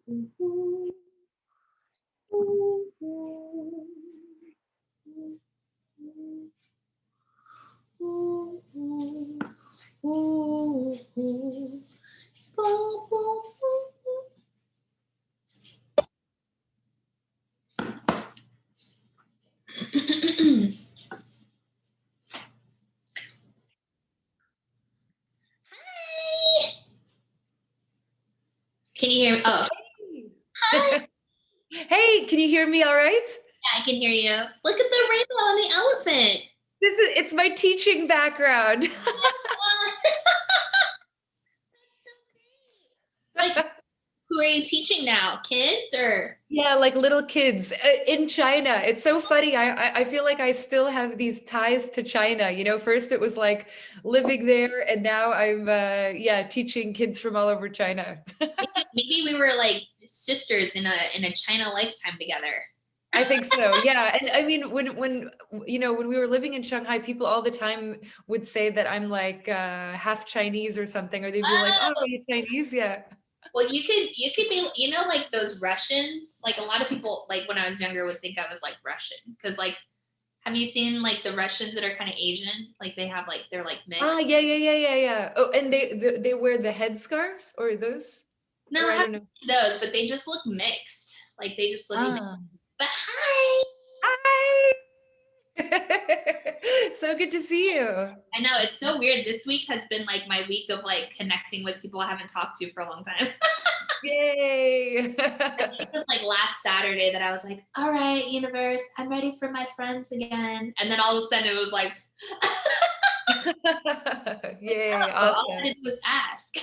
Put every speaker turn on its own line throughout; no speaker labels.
Mhm. Can you hear me? Oh, hi.
Hey, can you hear me all right?
Yeah, I can hear you. Look at the rainbow on the elephant.
It's my teaching background.
Like, who are you teaching now? Kids or?
Yeah, like little kids in China. It's so funny. I feel like I still have these ties to China. You know, first it was like living there, and now I'm yeah, teaching kids from all over China.
Maybe we were like sisters in a China lifetime together.
I think so. Yeah. And I mean, when you know, when we were living in Shanghai, people all the time would say that I'm like half Chinese or something, or they'd be like, "Oh, are
Oh,
you Chinese?" Yeah.
well, you could be, like those Russians. Like a lot of people, like when I was younger, would think I was like Russian because, like, have you seen like the Russians that are kind of Asian? Like they have like they're like
Ah,
mixed.
yeah, yeah, yeah, yeah, yeah. Oh, and they wear the headscarves or those,
No,
or
I
I
haven't
don't know.
seen those, but they just look mixed. Like they just look mixed.
Ah,
But hi.
hi. So good to see you.
I know it's so weird. This week has been like my week of like connecting with people I haven't talked to for a long time.
Yay.
It was like last Saturday that I was like, all right, universe, I'm ready for my friends again. And then all of a sudden it was like,
Yay,
oh, all I
awesome.
had to do was ask.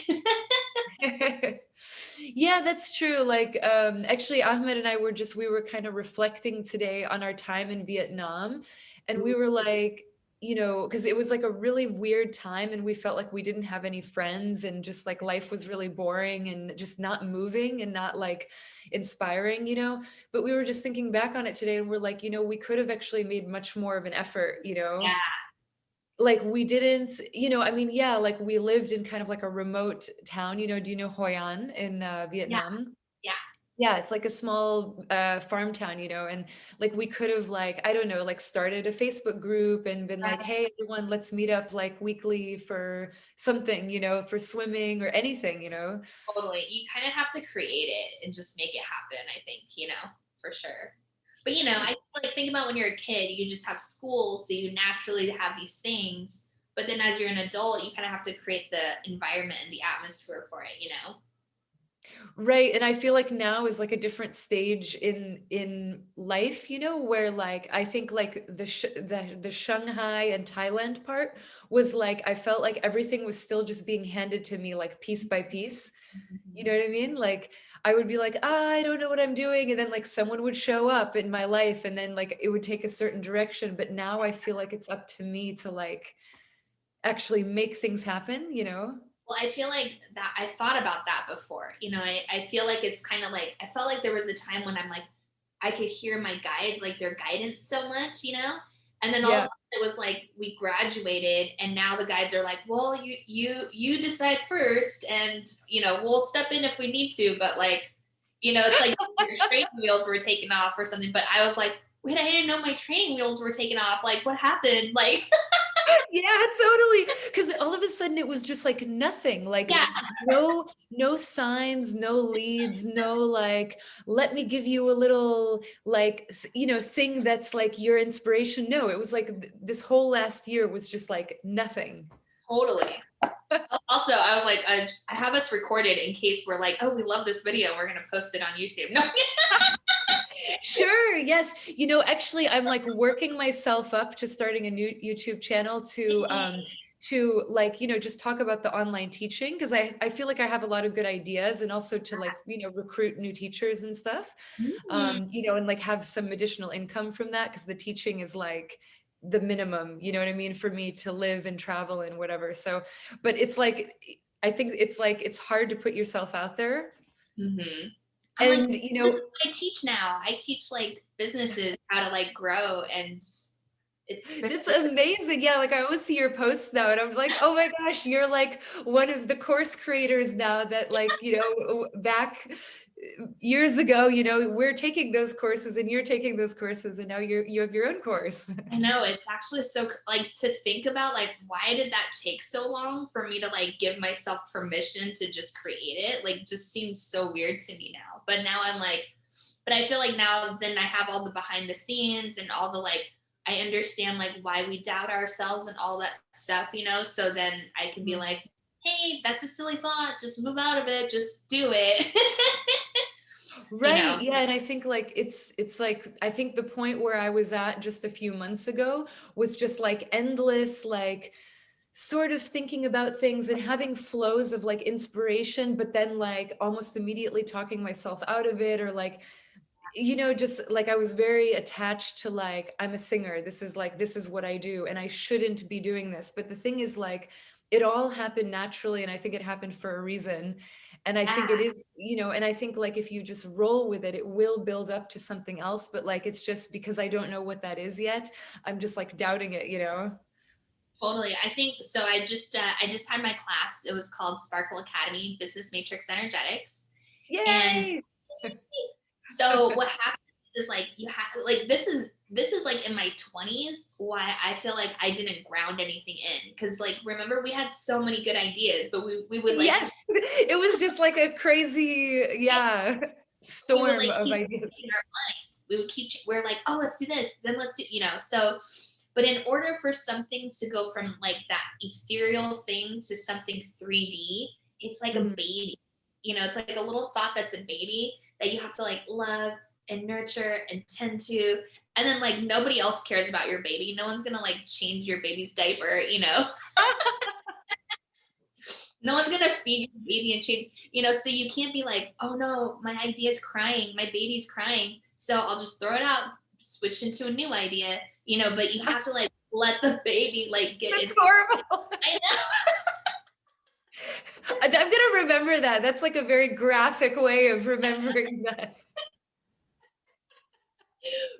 Yeah, that's true. Like, actually, Ahmed and I we were kind of reflecting today on our time in Vietnam. And we were like, you know, because it was like a really weird time and we felt like we didn't have any friends and just like life was really boring and just not moving and not like inspiring, you know. But we were just thinking back on it today and we're like, you know, we could have actually made much more of an effort, you know,
Yeah,
like we didn't, you know, I mean, yeah, like we lived in kind of like a remote town, you know, do you know Hoi An in
yeah,
Vietnam?
yeah.
Yeah, it's like a small farm town, you know, and like we could have like, I don't know, like started a Facebook group and been like, hey, everyone, let's meet up like weekly for something, you know, for swimming or anything, you know?
Totally. You kind of have to create it and just make it happen, I think, for sure. But I like think about when you're a kid, you just have school, so you naturally have these things. But then as you're an adult, you kind of have to create the environment and the atmosphere for it.
Right, and I feel like now is like a different stage in life, you know, where like I think like the Shanghai and Thailand part was like I felt like everything was still just being handed to me like piece by piece. You know what I mean? Like I would be like, ah, I don't know what I'm doing, and then like someone would show up in my life, and then like it would take a certain direction. But now I feel like it's up to me to like actually make things happen, you know?
Well, I feel like that I thought about that before. I feel like it's kind of like I felt like there was a time when I'm like I could hear my guides, like their guidance so much. And then all of a
Yeah.
sudden it was like we graduated and now the guides are like, well, you decide first and we'll step in if we need to, but like, it's like your training wheels were taken off or something. But I was like, wait, I didn't know my training wheels were taken off. Like what happened? Like
Yeah, totally. Because all of a sudden it was just like nothing, like
yeah,
no signs, no leads, no like, let me give you a little like, you know, thing that's like your inspiration. No, it was like this whole last year was just like nothing.
totally. Also, I was like, I have us recorded in case we're like, oh, we love this video. We're going to post it on YouTube. No.
Sure, yes. You know, actually, I'm like working myself up to starting a new YouTube channel to like, you know, just talk about the online teaching because I feel like I have a lot of good ideas and also to like, you know, recruit new teachers and stuff.
Mm-hmm.
You know, and like have some additional income from that because the teaching is like the minimum, you know what I mean, for me to live and travel and whatever. So, but it's like I think it's like it's hard to put yourself out there.
Mm-hmm. I'm like,
And you
this
know,
is what I teach now. I teach like businesses how to like grow, and it's been
that's amazing. Yeah, like I always see your posts now and I'm like, oh my gosh, you're like one of the course creators now that like, you know, back years ago, you know, we're taking those courses and you're taking those courses and now you have your own course.
I know it's actually so like to think about like why did that take so long for me to like give myself permission to just create it? Like just seems so weird to me now. But now I'm like, but I feel like now then I have all the behind the scenes and all the like I understand like why we doubt ourselves and all that stuff, you know? So then I can be
Mm.
like, hey, that's a silly thought. Just move out of it. Just do it. you
Right.
know?
Yeah. And I think like it's like I think the point where I was at just a few months ago was just like endless, like sort of thinking about things and having flows of like inspiration, but then like almost immediately talking myself out of it, or like, you know, just like I was very attached to like, I'm a singer. This is like, this is what I do, and I shouldn't be doing this. But the thing is, like, it all happened naturally, and I think it happened for a reason. And I
Yeah.
think it is, you know, and I think like if you just roll with it, it will build up to something else. But like, it's just because I don't know what that is yet. I'm just like doubting it, you know?
Totally. I think so. I just had my class. It was called Sparkle Academy Business Matrix Energetics. And
Yay!
so what happens is like you have like this is like in my 20s why I feel like I didn't ground anything in cuz like remember we had so many good ideas but we would like
Yes, it was just like a crazy, yeah,
we would
storm
like
of
keep
ideas.
changing our minds. We would we're like, oh, let's do this, then let's do, you know. So, but in order for something to go from like that ethereal thing to something 3D, it's like a
Mhm.
baby. You know, it's like a little thought that's a baby that you have to like love and nurture and tend to. And then like nobody else cares about your baby. No one's gonna like change your baby's diaper, you know. No one's gonna feed your baby and change, you know, so you can't be like, oh no, my idea's crying, my baby's crying, so I'll just throw it out, switch into a new idea, you know, but you have to like let the baby like get
That's
its
horrible.
I know.
I'm gonna remember that. That's like a very graphic way of remembering that.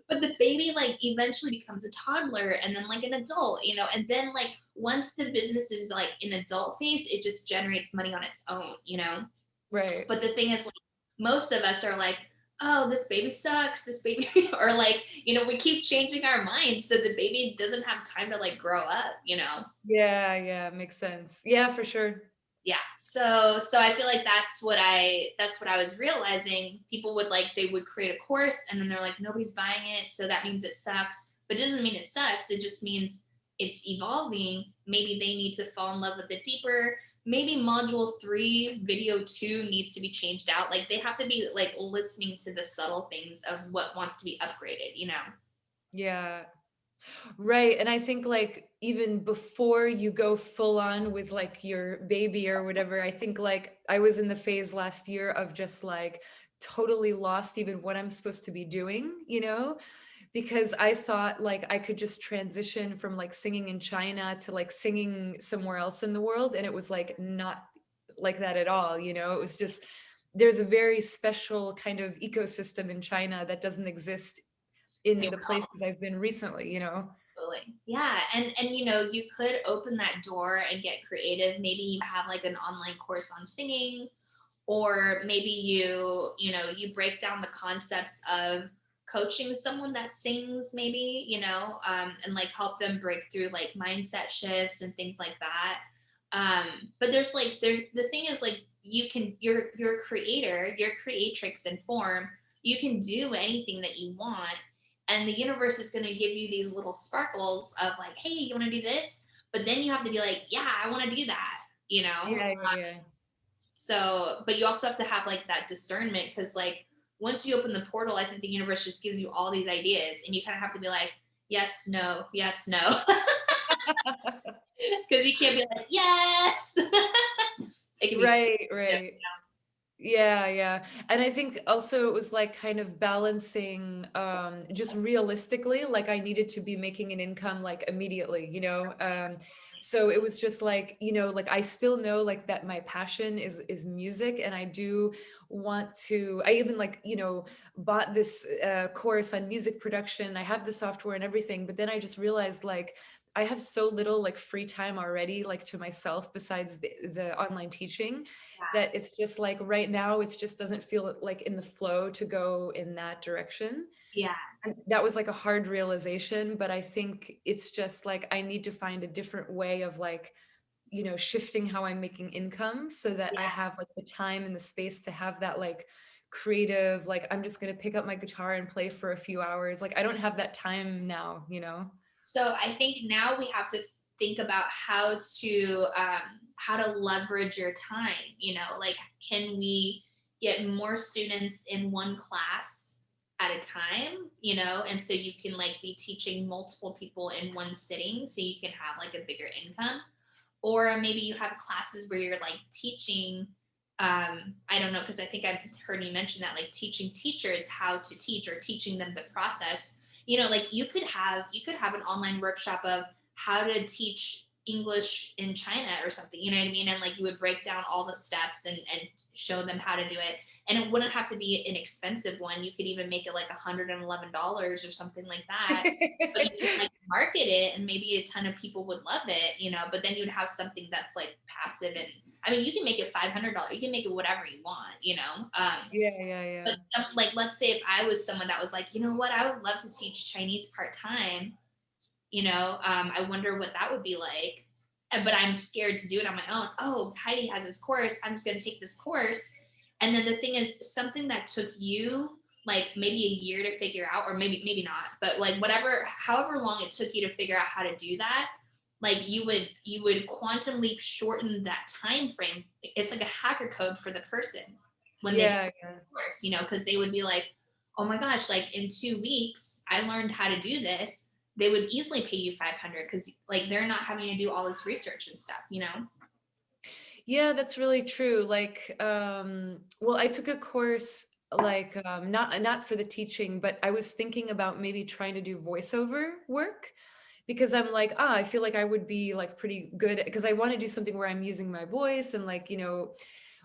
But the baby like eventually becomes a toddler and then like an adult, you know, and then like once the business is like in adult phase, it just generates money on its own, you know.
Right.
But the thing is, like, most of us are like, oh, this baby sucks, this baby, or like, you know, we keep changing our minds so the baby doesn't have time to like grow up, you know?
Yeah, yeah, makes sense. Yeah, for sure.
Yeah. So I feel like that's what I was realizing. People would like they would create a course and then they're like, nobody's buying it, so that means it sucks. But it doesn't mean it sucks. It just means it's evolving. Maybe they need to fall in love with it deeper. Maybe module 3, video 2 needs to be changed out. Like they have to be like listening to the subtle things of what wants to be upgraded, you know?
Yeah. Right. And I think like even before you go full on with like your baby or whatever, I think like I was in the phase last year of just like totally lost even what I'm supposed to be doing, you know? Because I thought like I could just transition from like singing in China to like singing somewhere else in the world. And it was like not like that at all, you know? It was just, there's a very special kind of ecosystem in China that doesn't exist in the
Anywhere else.
places I've been recently, you know?
Totally. Yeah, and you know, you could open that door and get creative. Maybe you have like an online course on singing, or maybe you know, you break down the concepts of coaching someone that sings, maybe, you know, and like help them break through like mindset shifts and things like that. But there's the thing is like you're a creator, you're creatrix in form. You can do anything that you want and the universe is going to give you these little sparkles of like hey you want to do this but then you have to be like yeah I want to do that you know
Yeah, yeah, yeah.
so but you also have to have like that discernment because like once you open the portal I think the universe just gives you all these ideas and you kind of have to be like yes no because you can't be like yes it can be too
Right,
stiff.
right. Yeah, yeah. And I think also it was like kind of balancing just realistically, like I needed to be making an income like immediately, you know. So it was just like, you know, like I still know like that my passion is music and I do want to I even like, you know, bought this course on music production. I have the software and everything, but then I just realized like I have so little like free time already, like to myself, besides the online teaching, that it's just like right now, it just doesn't feel like in the flow to go in that direction.
Yeah.
And that was like a hard realization, but I think it's just like I need to find a different way of like, shifting how I'm making income so that I
Yeah.
have like the time and the space to have that like creative, like I'm just going to pick up my guitar and play for a few hours. Like I don't have that time now, you know?
So I think now we have to think about how to leverage your time. Like, can we get more students in one class at a time? And so you can like be teaching multiple people in one sitting, so you can have like a bigger income. Or maybe you have classes where you're like teaching. I don't know, because I think I've heard you mention that, like teaching teachers how to teach or teaching them the process. Like you could have an online workshop of how to teach English in China or something. You know what I mean? And like you would break down all the steps and show them how to do it. And it wouldn't have to be an expensive one. You could even make it like $111 or something like that. But you could like market it, and maybe a ton of people would love it. But then you'd have something that's like passive. And I mean, you can make it $500, you can make it whatever you want.
Yeah, yeah, yeah.
But like, let's say if I was someone that was like, you know what, I would love to teach Chinese part-time. I wonder what that would be like. But I'm scared to do it on my own. Oh, Heidi has this course, I'm just going to take this course. And then the thing is, something that took you like maybe a year to figure out, or maybe not, but like whatever, however long it took you to figure out how to do that, like you would quantum leap shorten that time frame. It's like a hacker code for the person when they
Yeah, yeah.
course, because they would be like, oh my gosh, like in 2 weeks I learned how to do this. They would easily pay you 500 because like they're not having to do all this research and stuff.
Yeah, that's really true. Like, well, I took a course like not for the teaching, but I was thinking about maybe trying to do voiceover work because I'm like, I feel like I would be like pretty good because I want to do something where I'm using my voice and like,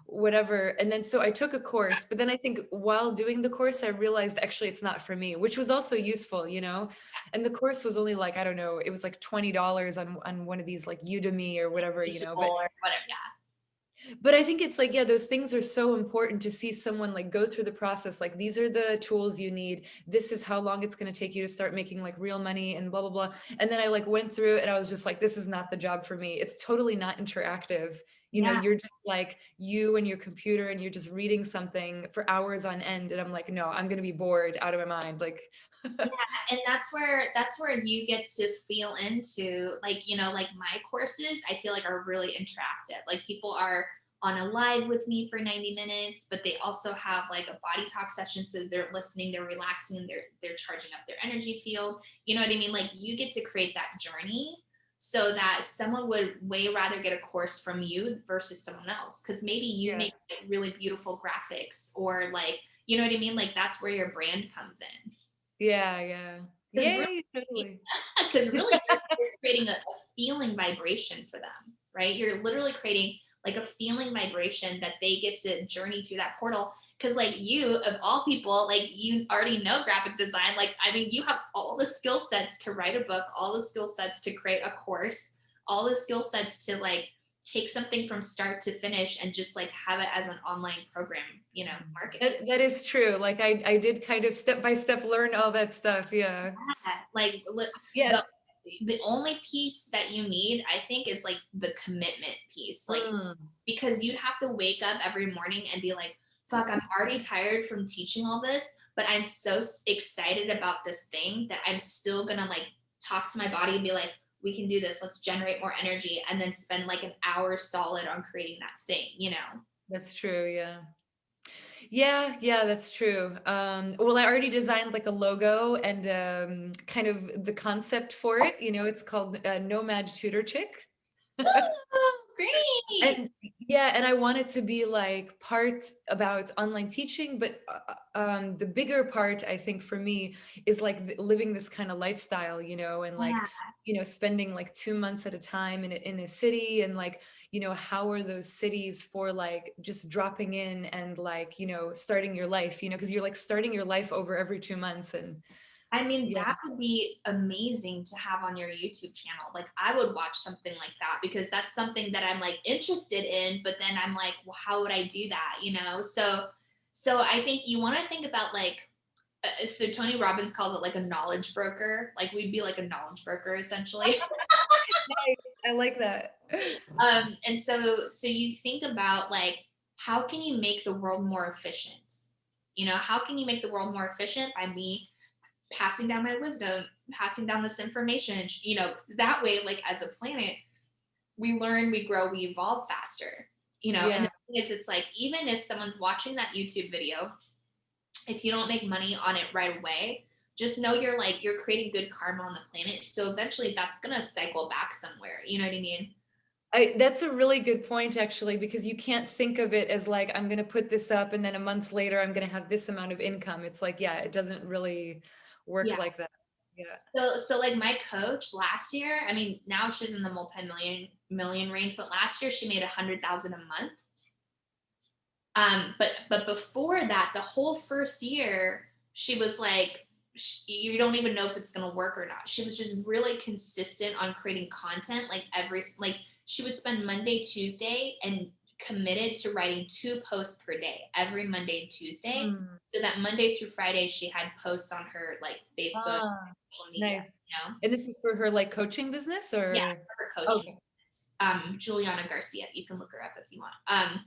whatever. And then so I took a course, but then I think while doing the course, I realized actually it's not for me, which was also useful. And the course was only like, I don't know, it was like $20 on one of these like Udemy or whatever.
Teachable or whatever. Yeah.
But I think it's like, yeah, those things are so important to see someone like go through the process. Like, these are the tools you need. This is how long it's going to take you to start making like real money and blah, blah, blah. And then I like went through it and I was just like, this is not the job for me. It's totally not interactive.
Yeah.
You're just like you and your computer and you're just reading something for hours on end. And I'm like, no, I'm going to be bored out of my mind. Like,
Yeah, and that's where you get to feel into, like, like my courses I feel like are really interactive. Like people are on a live with me for 90 minutes, but they also have like a body talk session, so they're listening, they're relaxing, and they're charging up their energy field. You know what I mean? Like you get to create that journey so that someone would way rather get a course from you versus someone else, because maybe you
yeah,
make like, really beautiful graphics, or like, you know what I mean, like that's where your brand comes in.
yeah, yeah.
Because really,
Yay, totally.
because really you're creating a feeling vibration for them, right? You're literally creating like a feeling vibration that they get to journey through that portal. Because like you, of all people, like you already know graphic design. Like, I mean, you have all the skill sets to write a book, all the skill sets to create a course, all the skill sets to like take something from start to finish and just like have it as an online program, market.
That is true. Like I did kind of step by step learn all that stuff. Yeah.
Like
Yeah.
the only piece that you need, I think, is like the commitment piece. Like,
Mm.
because you'd have to wake up every morning and be like, fuck, I'm already tired from teaching all this, but I'm so excited about this thing that I'm still gonna like talk to my body and be like, we can do this, let's generate more energy, and then spend like an hour solid on creating that thing.
That's true. Yeah. Yeah, yeah, that's true. Well, I already designed like a logo and kind of the concept for it. It's called Nomad Tutor Chick.
Oh, great.
And yeah, and I want it to be like part about online teaching, but the bigger part, I think, for me is like living this kind of lifestyle, and like,
Yeah.
spending like 2 months at a time in a city, and like, how are those cities for like just dropping in and like, starting your life, because you're like starting your life over every 2 months, and
I mean,
Yeah.
that would be amazing to have on your YouTube channel. Like, I would watch something like that because that's something that I'm like interested in, but then I'm like, well, how would I do that? You know? So I think you want to think about like, so Tony Robbins calls it like a knowledge broker. Like, we'd be like a knowledge broker essentially.
Nice. I like that.
And so you think about like, how can you make the world more efficient? You know, how can you make the world more efficient? By me passing down my wisdom, passing down this information, you know, that way, like as a planet, we learn, we grow, we evolve faster, you know. And
Yeah.
the thing is, it's like, even if someone's watching that YouTube video, if you don't make money on it right away, just know you're like, you're creating good karma on the planet. So eventually that's going to cycle back somewhere. You know what I mean?
That's a really good point actually, because you can't think of it as like, I'm going to put this up and then a month later I'm going to have this amount of income. It's like, yeah, it doesn't really work
Yeah.
like that. Yeah.
So like my coach last year, I mean, now she's in the multi-million range, but last year she made 100,000 a month. But before that, the whole first year, she was like, you don't even know if it's gonna work or not. She was just really consistent on creating content. Like she would spend Monday, Tuesday, and committed to writing 2 posts per day, every Monday and Tuesday.
Mm.
So that Monday through Friday, she had posts on her like Facebook,
Ah,
social media.
nice.
You know,
And this is for her like coaching business
yeah,
or?
for her coaching.
Okay.
Juliana Garcia. You can look her up if you want.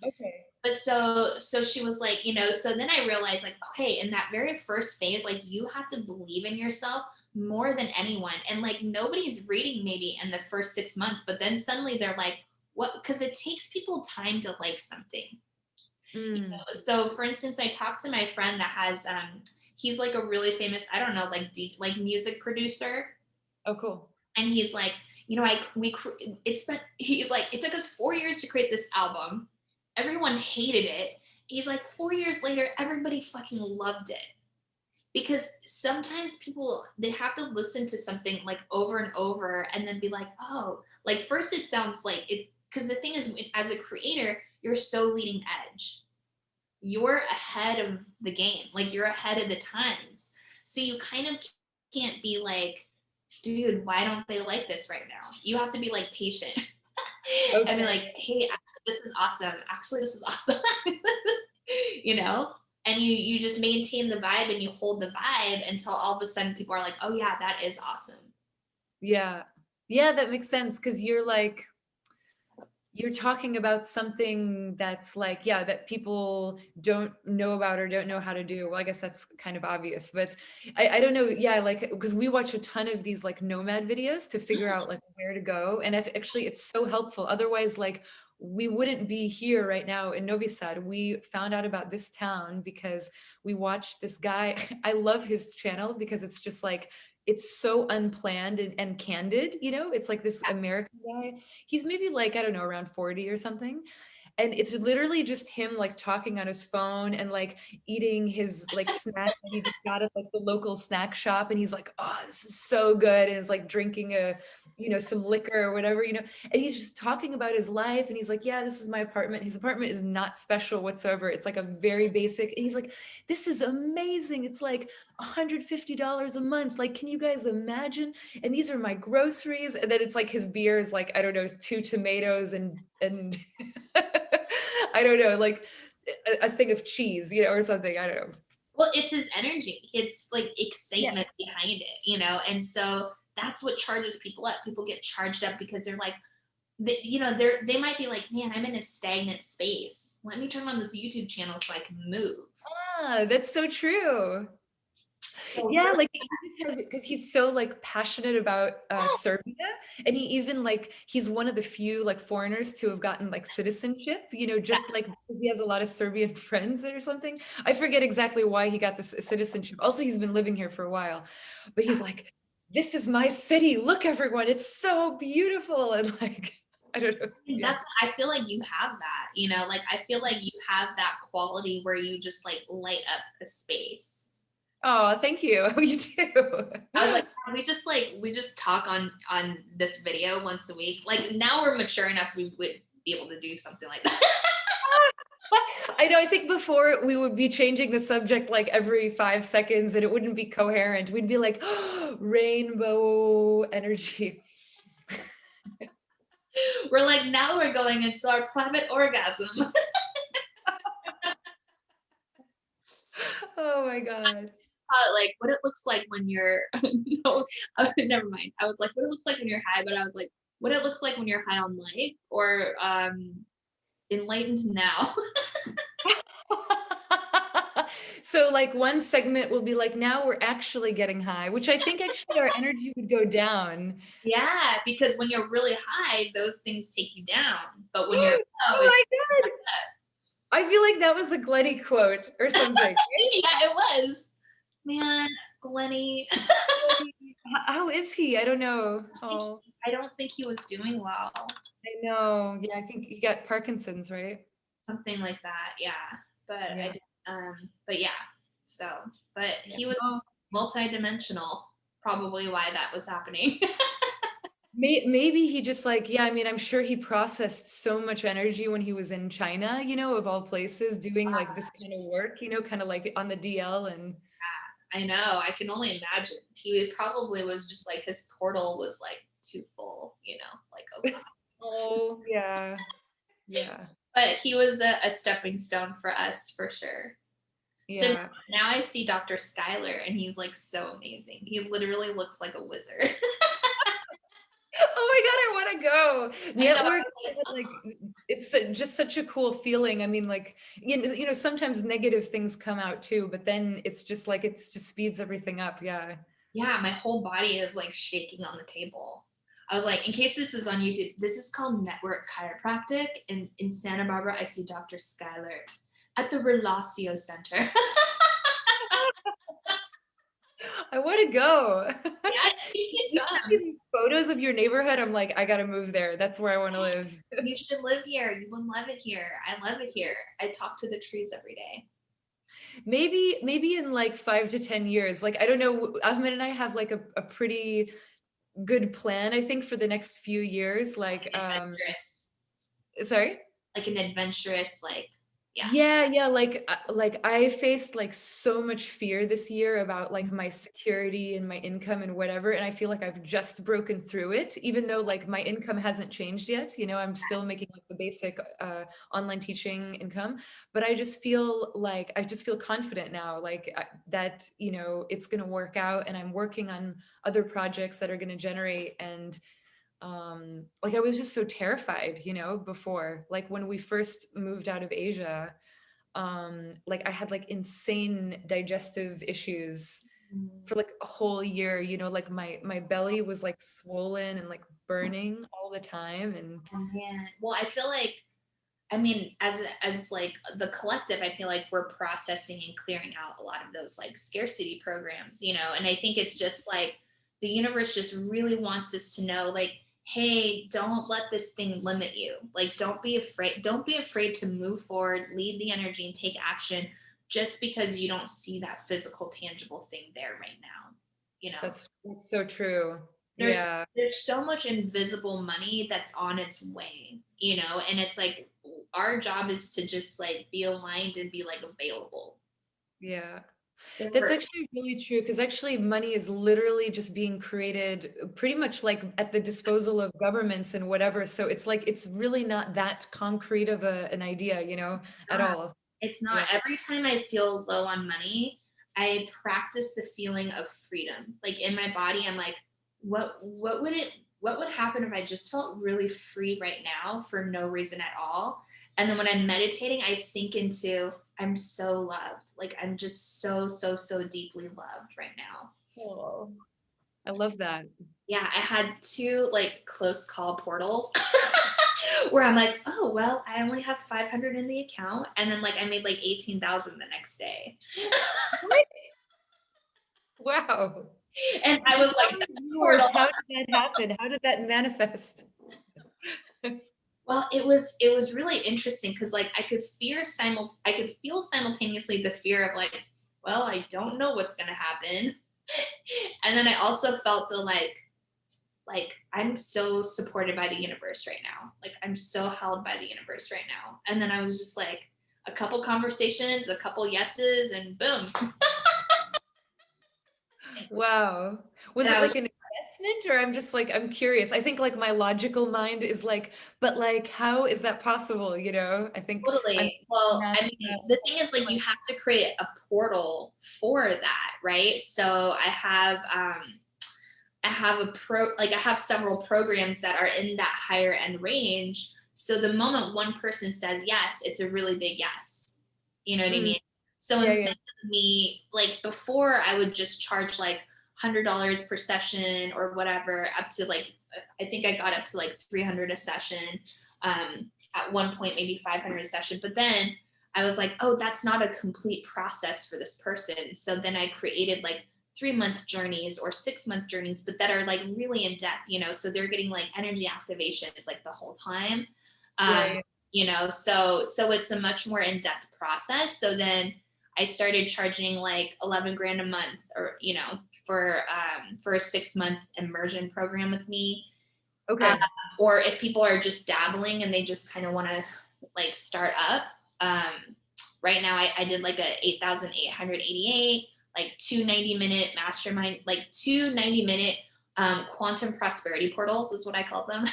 Okay.
But so she was like, you know, so then I realized like, okay, in that very first phase, like you have to believe in yourself more than anyone. And like nobody's reading maybe in the first 6 months, but then suddenly they're like, what? Because it takes people time to like something. You
Mm.
know? So for instance, I talked to my friend that has he's like a really famous, I don't know, like music producer.
Oh, cool.
And he's like, you know, it's been, he's like, it took us 4 years to create this album. Everyone hated it. He's like, 4 years later, everybody fucking loved it. Because sometimes people, they have to listen to something like over and over and then be like, oh, like first it sounds like it, because the thing is, as a creator, you're so leading edge. You're ahead of the game, like you're ahead of the times. So you kind of can't be like, dude, why don't they like this right now? You have to be like patient and be
Okay.
like, hey, actually, this is awesome. Actually, this is awesome. You know? And you just maintain the vibe and you hold the vibe until all of a sudden people are like, oh yeah, that is awesome.
Yeah. Yeah, that makes sense because you're like, you're talking about something that's like, yeah, that people don't know about or don't know how to do. Well, I guess that's kind of obvious, but I don't know. Yeah, like, because we watch a ton of these like nomad videos to figure out like where to go. And actually, it's so helpful. Otherwise, like, we wouldn't be here right now in Novi Sad. We found out about this town because we watched this guy. I love his channel because it's just like, it's so unplanned and candid, you know, it's like this American guy. He's maybe like, I don't know, around 40 or something. And it's literally just him like talking on his phone and like eating his like snack that he just got at like the local snack shop. And he's like, oh, this is so good. And it's like drinking a, you know, some liquor or whatever, you know, and he's just talking about his life. And he's like, yeah, this is my apartment. His apartment is not special whatsoever. It's like a very basic, and he's like, this is amazing. It's like $150 a month. Like, can you guys imagine? And these are my groceries. And then it's like his beer is like, I don't know, 2 tomatoes and I don't know, like a thing of cheese, you know, or something. I don't know.
Well, it's his energy. It's like
Yeah.
excitement behind it, you know? And so that's what charges people up. People get charged up because they're like, you know, they might be like, man, I'm in a stagnant space. Let me turn on this YouTube channel so I can move.
Ah, that's so true.
So
Yeah,
really,
like he just has because he's so like passionate about Serbia, and he even like he's one of the few like foreigners to have gotten like citizenship. You know,
yeah,
just like because he has a lot of Serbian friends or something. I forget exactly why he got this citizenship. Also, he's been living here for a while, but he's like, "This is my city. Look, everyone, it's so beautiful." And like, I don't know.
and
Yeah.
that's I feel like you have that, you know, like I feel like you have that quality where you just like light up a space.
Oh, thank you. You do.
I was like, "Man, we just talk on this video once a week. Like now we're mature enough we would be able to do something like that."
I know, I think before we would be changing the subject like every 5 seconds and it wouldn't be coherent. We'd be like, rainbow energy.
We're like, now we're going into our private orgasm.
Oh my God.
Like what it looks like when you're no, never mind. I was like, what it looks like when you're high, but I was like, what it looks like when you're high on life or enlightened now.
So like one segment will be like, now we're actually getting high, which I think actually our energy would go down.
Yeah, because when you're really high, those things take you down. But when you're
Oh
low,
my God. I feel like that was a Glenny quote or something.
yeah, it was. Man, Glenny.
How is he? I don't know. Oh,
I don't think he was doing well.
I know. Yeah, I think he got Parkinson's, right?
Something like that. Yeah. But
Yeah.
but yeah. So, but
Yeah.
he
Oh,
was multidimensional, probably why that was happening.
maybe he just like, yeah, I mean, I'm sure he processed so much energy when he was in China, of all places, doing like this kind of work, kind of like on the DL and
I know. I can only imagine. He probably was just like his portal was like too full, like oh god.
oh, yeah. Yeah.
But he was a stepping stone for us for sure. So
Yeah.
now I see Dr. Skyler and he's like so amazing. He literally looks like a wizard.
Oh my God, I want to go.
I know.
Network, like it's just such a cool feeling. I mean, like, sometimes negative things come out too, but then it's just like it's just speeds everything up. Yeah.
Yeah, my whole body is like shaking on the table. I was like, in case this is on YouTube, this is called Network Chiropractic. And in Santa Barbara, I see Dr. Skyler at the Relasio Center.
I want to go.
Yeah, you
You
should
sent me
come.
these photos of your neighborhood. I'm like, I gotta move there. That's where I want to live.
You should live here. You would love it here. I love it here. I talk to the trees every day.
Maybe in like 5 to 10 years. Like, I don't know. Ahmed and I have like a pretty good plan, I think, for the next few years. Like,
Adventurous.
sorry?
Like an adventurous, like, yeah.
Yeah, like I faced like so much fear this year about like my security and my income and whatever, and I feel like I've just broken through it, even though like my income hasn't changed yet. I'm still making like the basic online teaching income, but I just feel confident now, like that it's gonna work out, and I'm working on other projects that are gonna generate and like I was just so terrified, before, like when we first moved out of Asia, like I had like insane digestive issues
Mm.
for like a whole year, like my belly was like swollen and like burning all the time. And
Oh man. Well, I feel like, I mean, as like the collective, I feel like we're processing and clearing out a lot of those like scarcity programs, and I think it's just like the universe just really wants us to know, like, hey, don't let this thing limit you. Like, don't be afraid to move forward, lead the energy and take action just because you don't see that physical, tangible thing there right now. You know,
that's so true.
there's
Yeah,
there's so much invisible money that's on its way, and it's like our job is to just like be aligned and be like available.
yeah. That's
Or-
actually really true, because actually money is literally just being created pretty much like at the disposal of governments and whatever. So it's like it's really not that concrete of an idea, at
not,
all.
it's not.
Yeah.
Every time I feel low on money, I practice the feeling of freedom. Like in my body, I'm like, what would happen if I just felt really free right now for no reason at all? And then when I'm meditating, I sink into I'm so loved. Like I'm just so, so, so deeply loved right now.
Oh, I love that.
Yeah, I had two like close call portals where I'm like, oh well, I only have 500 in the account, and then like I made like 18,000 the next day,
What? Wow.
and I was like, that's a
Viewers,
portal.
how did that happen? How did that manifest?
Well, it was really interesting because like I could feel simultaneously the fear of like, well, I don't know what's gonna happen, and then I also felt the like I'm so supported by the universe right now. Like I'm so held by the universe right now. And then I was just like, a couple conversations, a couple yeses, and boom.
Wow. Was
And
it
I was
like an investment, or I'm just like, I'm curious. I think like my logical mind is like, but like, how is that possible? You know, I think I'm
totally, well,
not,
I mean, the thing is, like, you have to create a portal for that, right? So I have I have several programs that are in that higher end range. So the moment one person says yes, it's a really big yes. You know what I
mm,
mean? So
yeah, yeah,
instead of me, like before, I would just charge like $100 per session or whatever, up to like, I think I got up to like 300 a session. At one point, maybe 500 a session. But then I was like, oh, that's not a complete process for this person. So then I created like 3-month journeys or 6-month journeys, but that are like really in depth, you know, so they're getting like energy activation like the whole time.
yeah,
Um,
yeah.
you know, so it's a much more in-depth process. So then I started charging like 11 grand a month, or you know, for a 6-month immersion program with me. Uh,
Okay.
or if people are just dabbling and they just kind of want to like start up, right now I did like a 8,888, like 2 90-minute mastermind, like 2 90-minute quantum prosperity portals is what I call them.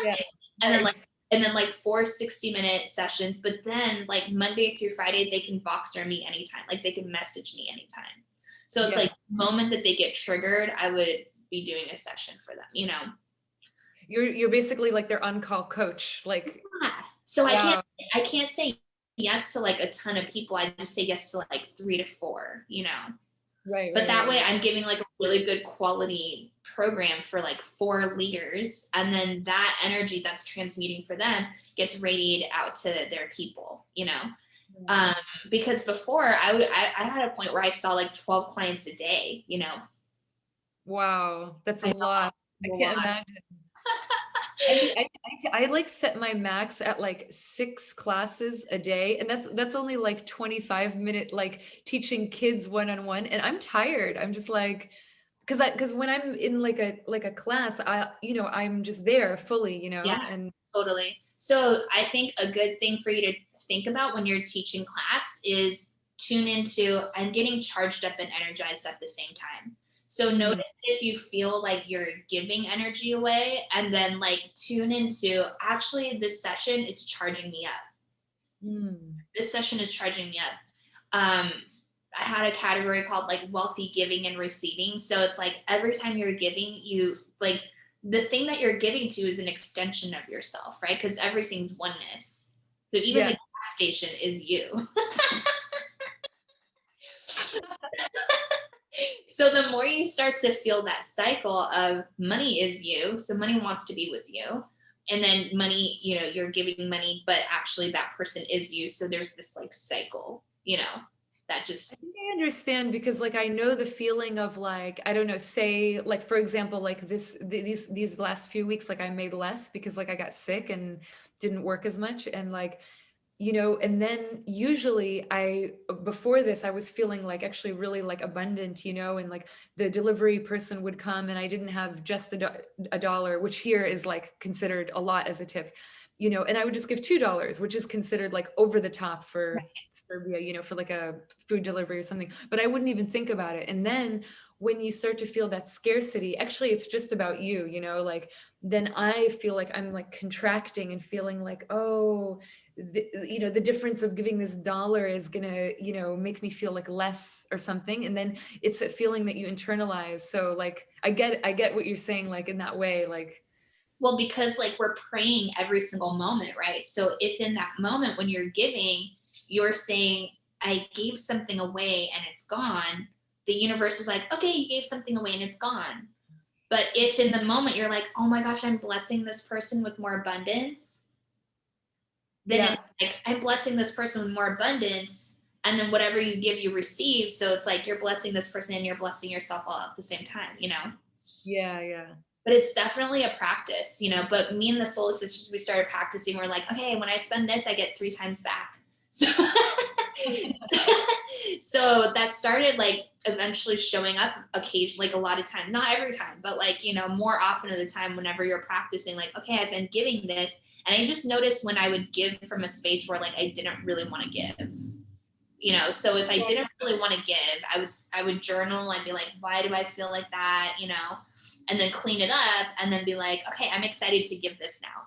Yeah.
and then like
Nice.
and then like 4 60-minute sessions, but then like Monday through Friday they can Voxer me anytime, like they can message me anytime. So it's like
Yeah.
the moment that they get triggered, I would be doing a session for them, you know.
You're basically like their on-call coach. Like,
Yeah. So
wow.
I can't say yes to like a ton of people. I just say yes to like 3 to 4, you know.
Right,
But
right,
that
right,
way
right.
I'm giving like a really good quality program for like 4 leaders. And then that energy that's transmuting for them gets radiated out to their people, you know.
Mm.
Um, because before I had a point where I saw like 12 clients a day, you know.
Wow, that's a
I
lot. I
know, a
can't
lot.
imagine. I mean, I like set my max at like 6 classes a day, and that's only like 25-minute like teaching kids one-on-one, and I'm tired. I'm just like, because when I'm in like a class, I'm just there fully,
Yeah,
and
totally. So I think a good thing for you to think about when you're teaching class is tune into, I'm getting charged up and energized at the same time. So
mm,
notice if you feel like you're giving energy away, and then like tune into, actually this session is charging me up.
mm,
This session is charging me up. Um, I had a category called like wealthy giving and receiving. So it's like every time you're giving, you like, the thing that you're giving to is an extension of yourself, right? Because everything's oneness. So even the
yeah.
gas station is you. So the more you start to feel that cycle of money is you, so money wants to be with you. And then money, you know, you're giving money, but actually that person is you. So there's this like cycle, you know, that
I
just,
think I understand because like I know the feeling of like I don't know, say like for example like these last few weeks like I made less because like I got sick and didn't work as much, and like and then usually I before this I was feeling like actually really like abundant, and like the delivery person would come and I didn't have just a dollar, which here is like considered a lot as a tip, and I would just give $2, which is considered like over the top for Serbia, for like a food delivery or something, but I wouldn't even think about it. And then when you start to feel that scarcity, actually it's just about you, like then I feel like I'm like contracting and feeling like, oh, the difference of giving this dollar is gonna make me feel like less or something, and then it's a feeling that you internalize. So like I get what you're saying, like in that way, like
well, because like we're praying every single moment, right? So if in that moment when you're giving, you're saying, I gave something away and it's gone, the universe is like, okay, you gave something away and it's gone. But if in the moment you're like, oh my gosh, I'm blessing this person with more abundance, then it's
yeah,
like, I'm blessing this person with more abundance. And then whatever you give, you receive. So it's like you're blessing this person and you're blessing yourself all at the same time, you know?
yeah, yeah.
But it's definitely a practice, you know. But me and the Soul Sisters, we started practicing. We're like, okay, when I spend this, I get 3 times back. So, so that started like eventually showing up occasionally, like a lot of times, not every time, but like, you know, more often of the time whenever you're practicing, like, okay, as I'm giving this, And I just noticed when I would give from a space where like I didn't really want to give, you know. So if I didn't really want to give, I would journal and be like, why do I feel like that, you know, and then clean it up and then be like, okay, I'm excited to give this now.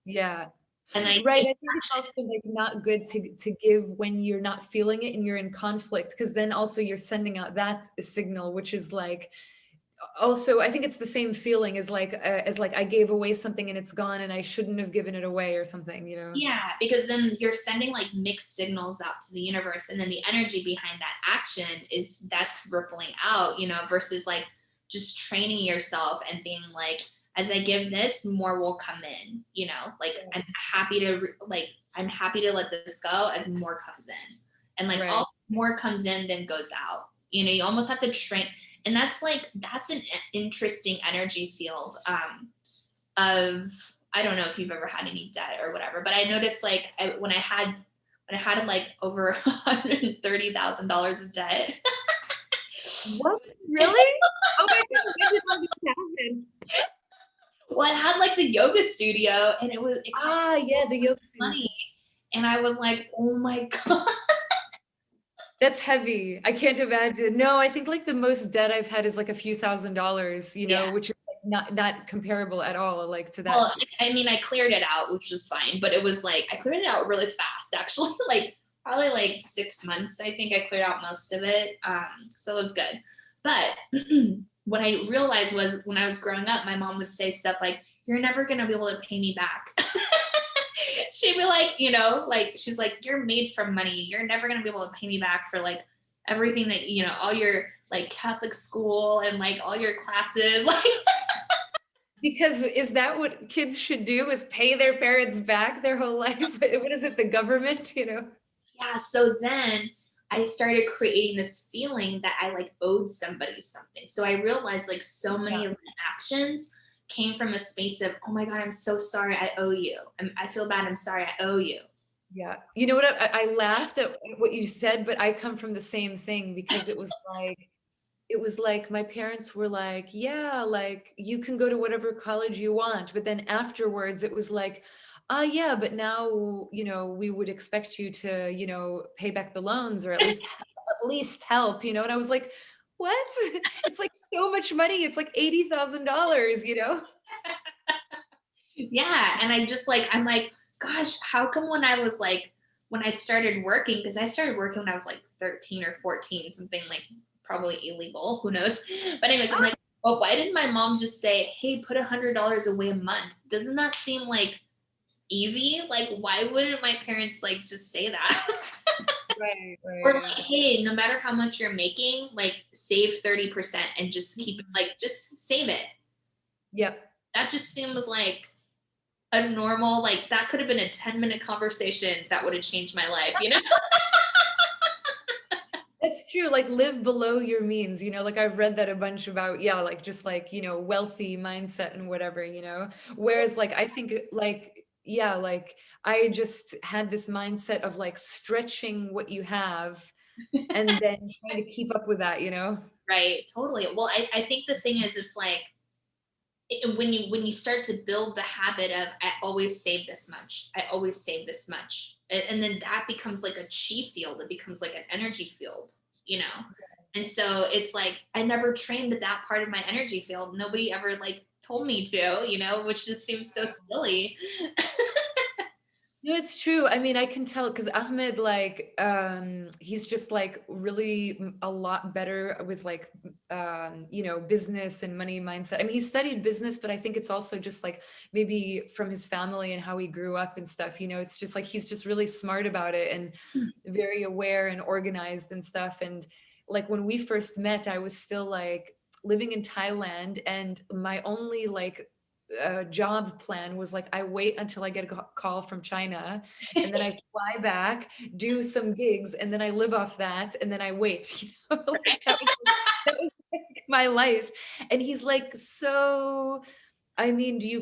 Yeah.
And I
Right,
take
I think it's also, like, not good to give when you're not feeling it and you're in conflict, because then also you're sending out that signal, which is, like, also I think it's the same feeling as, like, I gave away something and it's gone and I shouldn't have given it away or something, you know?
Yeah, because then you're sending like mixed signals out to the universe, and then the energy behind that action is that's rippling out, you know, versus like just training yourself and being like, as I give this, more will come in, you know, like
Yeah.
I'm happy to let this go as more comes in, and like
Right.
all more comes in than goes out. You know, you almost have to train, and that's an interesting energy field. Of I don't know if you've ever had any debt or whatever, but I noticed like when I had like over $130,000 of debt.
What? Really? Oh my god, when did all this happen?
Well, I had like the yoga studio, and it cost
Ah, yeah, the yoga suit.
money, and I was like, oh my god.
That's heavy. I can't imagine. No, I think, like, the most debt I've had is, like, a few $1,000s, you
Yeah.
know, which is, like, not comparable at all, like, to that.
Well, I mean, I cleared it out, which was fine, but it was like I cleared it out really fast, actually. Like probably like 6 months. I think I cleared out most of it, so it was good. But what I realized was when I was growing up, my mom would say stuff like, "You're never gonna be able to pay me back." She'd be like, you know, like she's like, "You're made from money. You're never gonna be able to pay me back for like everything that you know, all your like Catholic school and like all your classes." Like
Because is that what kids should do, is pay their parents back their whole life? What is it, the government, you know?
yeah, so then I started creating this feeling that I like owed somebody something. So I realized like so
Yeah.
many of my actions came from a space of, oh my God, I'm so sorry, I owe you. I feel bad, I'm sorry, I owe you.
Yeah. You know what? I laughed at what you said, but I come from the same thing because it was like my parents were like, "Yeah, like you can go to whatever college you want." But then afterwards it was like, yeah, but now, we would expect you to, pay back the loans or at least help, and I was like, "What?" It's like so much money. It's like $80,000, you know?
Yeah. And I'm like, gosh, how come when I started working, because I started working when I was like 13 or 14, something like probably illegal, who knows? But anyways, I'm like, well, why didn't my mom just say, hey, put $100 away a month? Doesn't that seem like easy? Like, why wouldn't my parents like just say that?
Right,
Or like,
right.
hey, no matter how much you're making, like save 30% and just keep it,
Mhm.
like just save it.
Yep.
That just seems like a normal, like that could have been a 10-minute conversation that would have changed my life, you know?
That's true, like, live below your means, like, I've read that a bunch about, yeah, like, just, like, wealthy mindset and whatever, whereas, like, I think, like, yeah, like, I just had this mindset of, like, stretching what you have and then trying to keep up with that, you know?
Right, totally. Well, I think the thing is, it's like when you start to build the habit of I always save this much, I always save this much, and then that becomes like a chi field. It becomes like an energy field, you know. And so it's like I never trained that part of my energy field. Nobody ever like told me to, you know, which just seems so silly.
No, it's true. I mean, I can tell because Ahmed, like, he's just like really a lot better with like, business and money mindset. I mean, he studied business, but I think it's also just like maybe from his family and how he grew up and stuff. It's just like he's just really smart about it and very aware and organized and stuff. And like when we first met, I was still like living in Thailand, and my only like job plan was like I wait until I get a call from China, and then I fly back, do some gigs, and then I live off that, and then I wait. Like that was like my life. And he's like, so, I mean, do you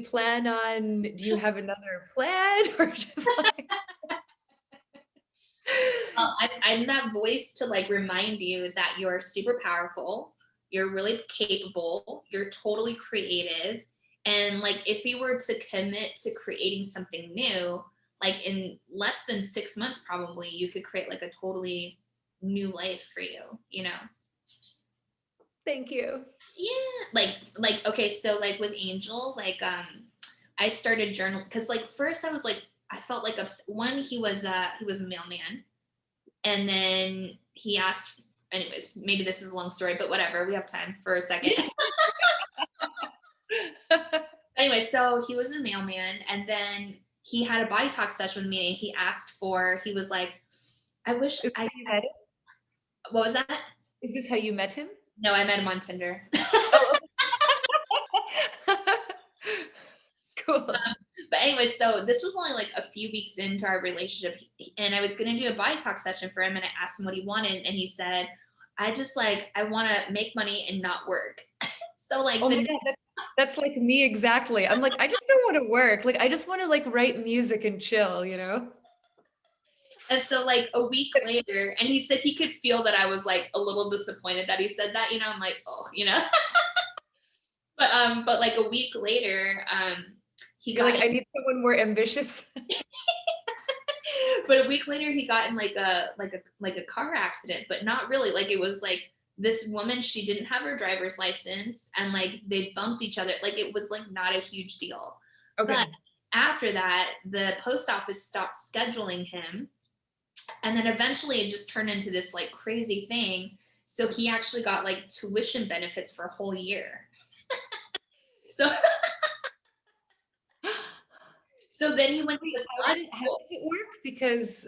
have another plan or just like
Well, I'm that voice to like remind you that you're super powerful, you're really capable, you're totally creative, And like if you were to commit to creating something new, like in less than 6 months, probably you could create like a totally new life for you, you know?
Thank you.
Yeah. Like okay, so like with Angel, like I started journal because like first I was like I felt like one he was a mailman, and then he asked, anyways, maybe this is a long story, but whatever, we have time for a second. Anyway, so he was a mailman, and then he had a body talk session with me, and he was like, I wish
Is
I,
this how you met him?
what was that?
Is this how you met him?
No, I met him on Tinder.
Oh, cool.
But anyway, so this was only like a few weeks into our relationship, and I was gonna do a body talk session for him, and I asked him what he wanted, and he said, I just like I want to make money and not work. So like
Oh my
the
God, that's like me exactly. I'm like, I just don't want to work. Like, I just want to like write music and chill, you know?
And so like a week later, and he said he could feel that I was like a little disappointed that he said that, you know, I'm like, oh, you know. But like a week later, he
You're
got
like, I need someone more ambitious.
but a week later he got in like a car accident, but not really. Like it was like this woman, she didn't have her driver's license, and like they bumped each other. Like it was like not a huge deal. But
Okay.
after that, the post office stopped scheduling him, and then eventually it just turned into this like crazy thing. So he actually got like tuition benefits for a whole year. So so then he went to
Wait,
massage
how
school.
does it work? Because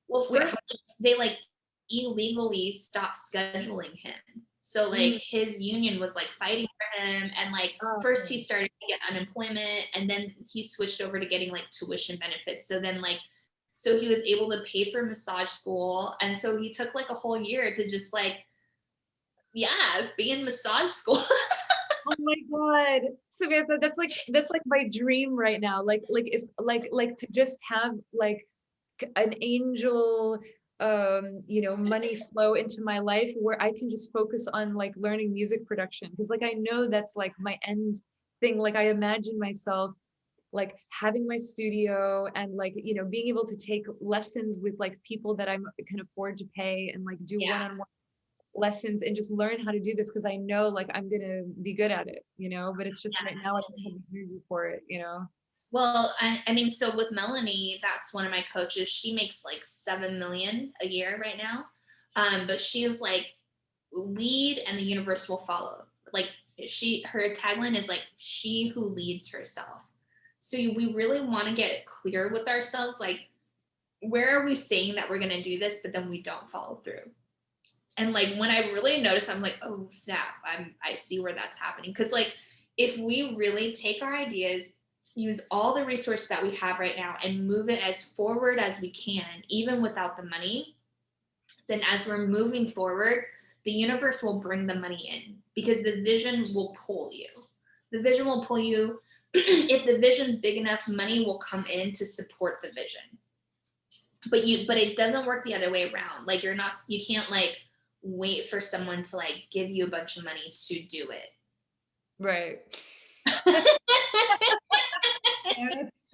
Well,
wait,
first they like illegally stopped scheduling him. So like
mm,
his union was like fighting for him, and like first he
okay.
started to get unemployment, and then he switched over to getting like tuition benefits. So then like so he was able to pay for massage school, and so he took like a whole year to just like yeah, be in massage school.
Oh my God, Samantha, that's like my dream right now. Like if like to just have like an angel you know, money flow into my life where I can just focus on like learning music production, because like I know that's like my end thing. Like I imagine myself like having my studio and like, you know, being able to take lessons with like people that I can afford to pay and like do
Yeah.
one-on-one lessons and just learn how to do this, because I know like I'm gonna be good at it, you know, but it's just right now I don't have the energy for it, you know.
Well, I mean, so with Melanie, that's one of my coaches. She makes like 7 million a year right now. But she is like lead and the universe will follow. Like her tagline is like she who leads herself. So we really want to get clear with ourselves, like where are we saying that we're gonna do this, but then we don't follow through. And like when I really notice, I'm like, oh snap, I see where that's happening. Cause like if we really take our ideas, use all the resources that we have right now and move it as forward as we can, even without the money, then as we're moving forward, the universe will bring the money in because the vision will pull you. The vision will pull you. If the vision's big enough, money will come in to support the vision. But it doesn't work the other way around. Like you can't like wait for someone to like give you a bunch of money to do it.
Right.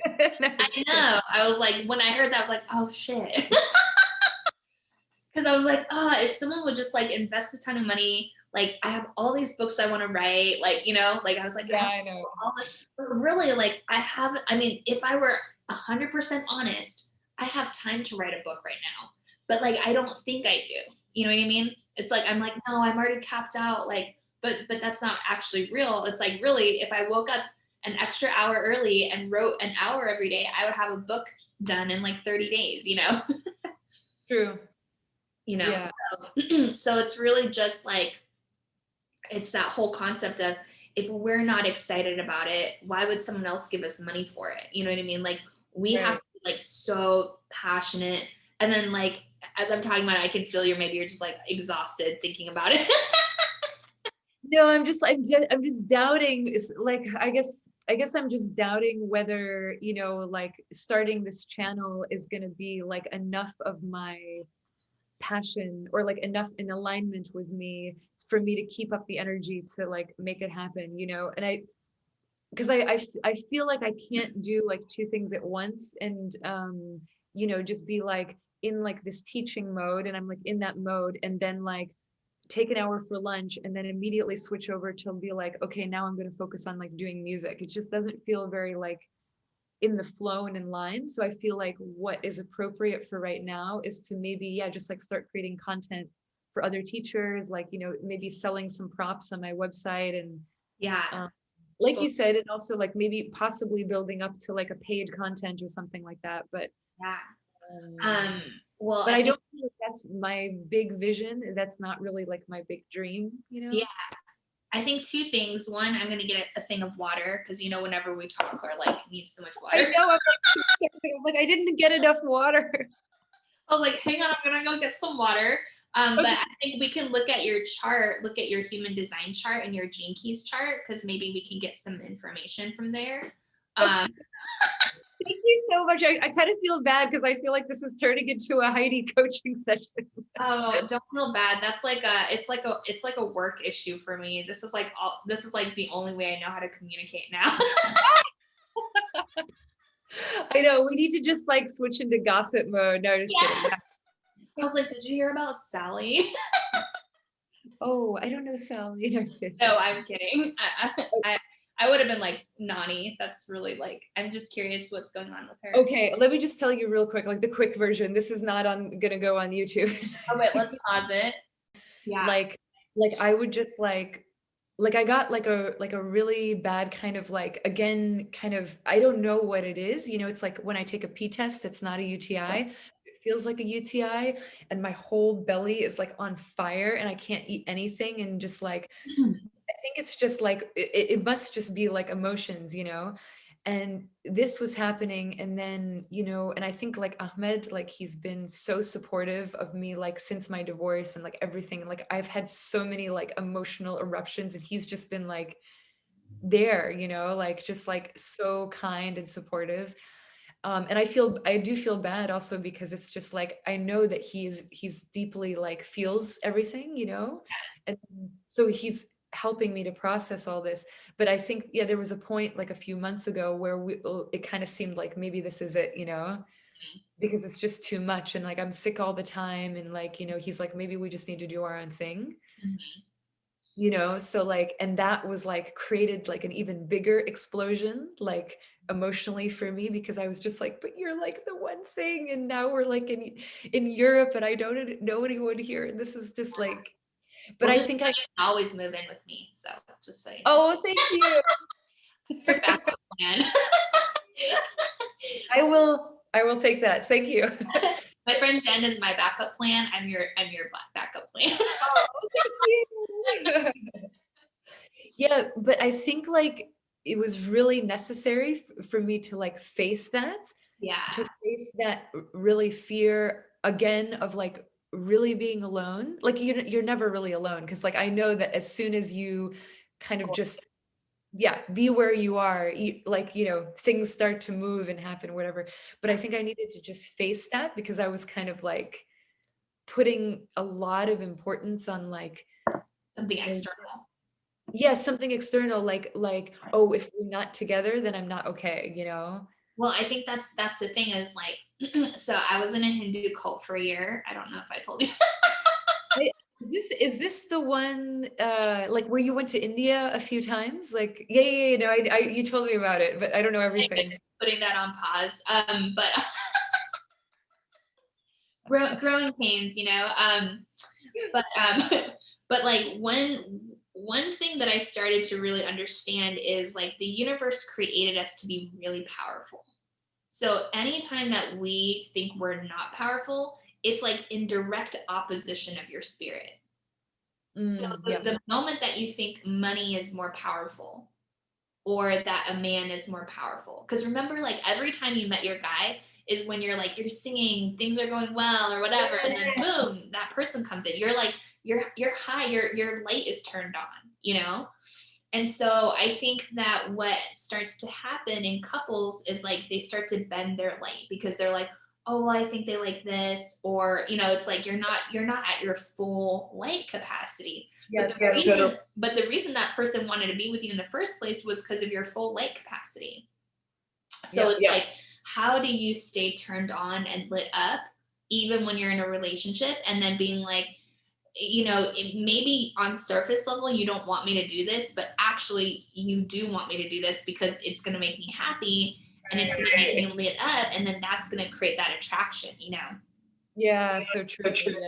I know. I was like, when I heard that, I was like, oh shit. Because I was like, oh, if someone would just like invest a ton of money, like I have all these books I want to write, like, you know, like I was like, I
Yeah,
have
I know.
all this, but really, like I mean, if I were 100% honest, I have time to write a book right now, but like, I don't think I do. You know what I mean? It's like, I'm like, no, I'm already capped out. Like, but that's not actually real. It's like, really, if I woke up an extra hour early and wrote an hour every day, I would have a book done in like 30 days, you know?
True.
You know,
Yeah.
so it's really just like it's that whole concept of if we're not excited about it, why would someone else give us money for it? You know what I mean? Like we have
Right.
to be like so passionate, and then like as I'm talking about it, I can feel maybe you're just like exhausted thinking about it.
No, I'm just doubting. Like I guess I'm just doubting whether, you know, like starting this channel is gonna be like enough of my passion or like enough in alignment with me for me to keep up the energy to like make it happen, you know. And because I feel like I can't do like two things at once, and you know, just be like in like this teaching mode, and I'm like in that mode, and then like take an hour for lunch and then immediately switch over to be like, okay, now I'm going to focus on like doing music. It just doesn't feel very like in the flow and in line. So I feel like what is appropriate for right now is to maybe, yeah, just like start creating content for other teachers, like, you know, maybe selling some props on my website, and
Yeah.
um, like you said, and also like maybe possibly building up to like a paid content or something like that.
Yeah.
Um,
Well,
but
I
I
think,
don't feel like that's my big vision. That's not really like my big dream, you know?
yeah, I think two things. One, I'm gonna get a thing of water because whenever we talk, or like need so much
I
water.
know. I'm like, I didn't get enough water.
I was like, hang on, I'm gonna go get some water. But
Okay.
I think we can look at your chart, look at your human design chart and your gene keys chart, because maybe we can get some information from there.
Okay.
Um,
Thank you so much. I kind of feel bad because I feel like this is turning into a Heidi coaching session.
oh, don't feel bad. That's like it's like a work issue for me. This is like the only way I know how to communicate now.
I know we need to just like switch into gossip mode. No, just
Yeah.
kidding.
I was like, did you hear about Sally?
Oh, I don't know, Sally. No, kidding.
No, I'm kidding. I would have been like, Nani, that's really like, I'm just curious what's going on with her.
Okay, let me just tell you real quick, like the quick version. This is not gonna go on YouTube.
Oh, wait, let's pause it. Yeah.
like like I would just like I got like a really bad kind of like, again, kind of, I don't know what it is, you know, it's like when I take a P test, it's not a UTI. It feels like a UTI, and my whole belly is like on fire and I can't eat anything, and just like I think it's just like it must just be like emotions, you know. And this was happening, and then, you know, and I think like Ahmed, like he's been so supportive of me like since my divorce and like everything. Like I've had so many like emotional eruptions, and he's just been like there, you know, like just like so kind and supportive. And I do feel bad also because it's just like I know that he's deeply like feels everything, you know, and so he's helping me to process all this. But I think, yeah, there was a point like a few months ago where it kind of seemed like maybe this is it, you know, because it's just too much, and like I'm sick all the time, and like, you know, he's like, maybe we just need to do our own thing,
Mhm.
you know. So like, and that was like created like an even bigger explosion like emotionally for me, because I was just like, but you're like the one thing, and now we're like in Europe and I don't know anyone here, and this is just like, but
Well,
I
just
think
know
I
you can always move in with me. So just so you know,
oh, thank you.
your backup plan.
I will take that, thank you.
My friend Jen is my backup plan. I'm your backup plan.
Oh, thank you. Yeah, but I think like it was really necessary for me to like face that, to
Yeah.
face that really fear again of like really being alone. Like you're never really alone, because like I know that as soon as you kind of just, yeah, be where you are, like, you know, things start to move and happen, whatever. But I think I needed to just face that, because I was kind of like putting a lot of importance on like,
Something
you know,
external.
yeah, something external, like, oh, if we're not together, then I'm not okay, you know?
Well, I think that's the thing is like, so I was in a Hindu cult for a year. I don't know if I told you.
I is this the one, like, where you went to India a few times? Like, yeah, yeah, yeah, no, I you told me about it, but I don't know everything.
Putting that on pause. But growing pains, but but like one thing that I started to really understand is like the universe created us to be really powerful. So anytime that we think we're not powerful, it's like in direct opposition of your spirit. So
Yeah.
the moment that you think money is more powerful, or that a man is more powerful, because remember, like every time you met your guy is when you're singing, things are going well or whatever, and then boom, that person comes in. You're like you're high, your light is turned on. And so I think that what starts to happen in couples is like they start to bend their light, because they're like, oh well, I think they like this, or it's like you're not at your full light capacity.
Yeah,
But the
totally.
reason that person wanted to be with you in the first place was because of your full light capacity. So
Yeah.
it's like, how do you stay turned on and lit up even when you're in a relationship, and then being like, maybe on surface level you don't want me to do this, but actually you do want me to do this because it's going to make me happy and it's going to make me lit up, and then that's going to create that attraction.
Yeah, so true. Yeah.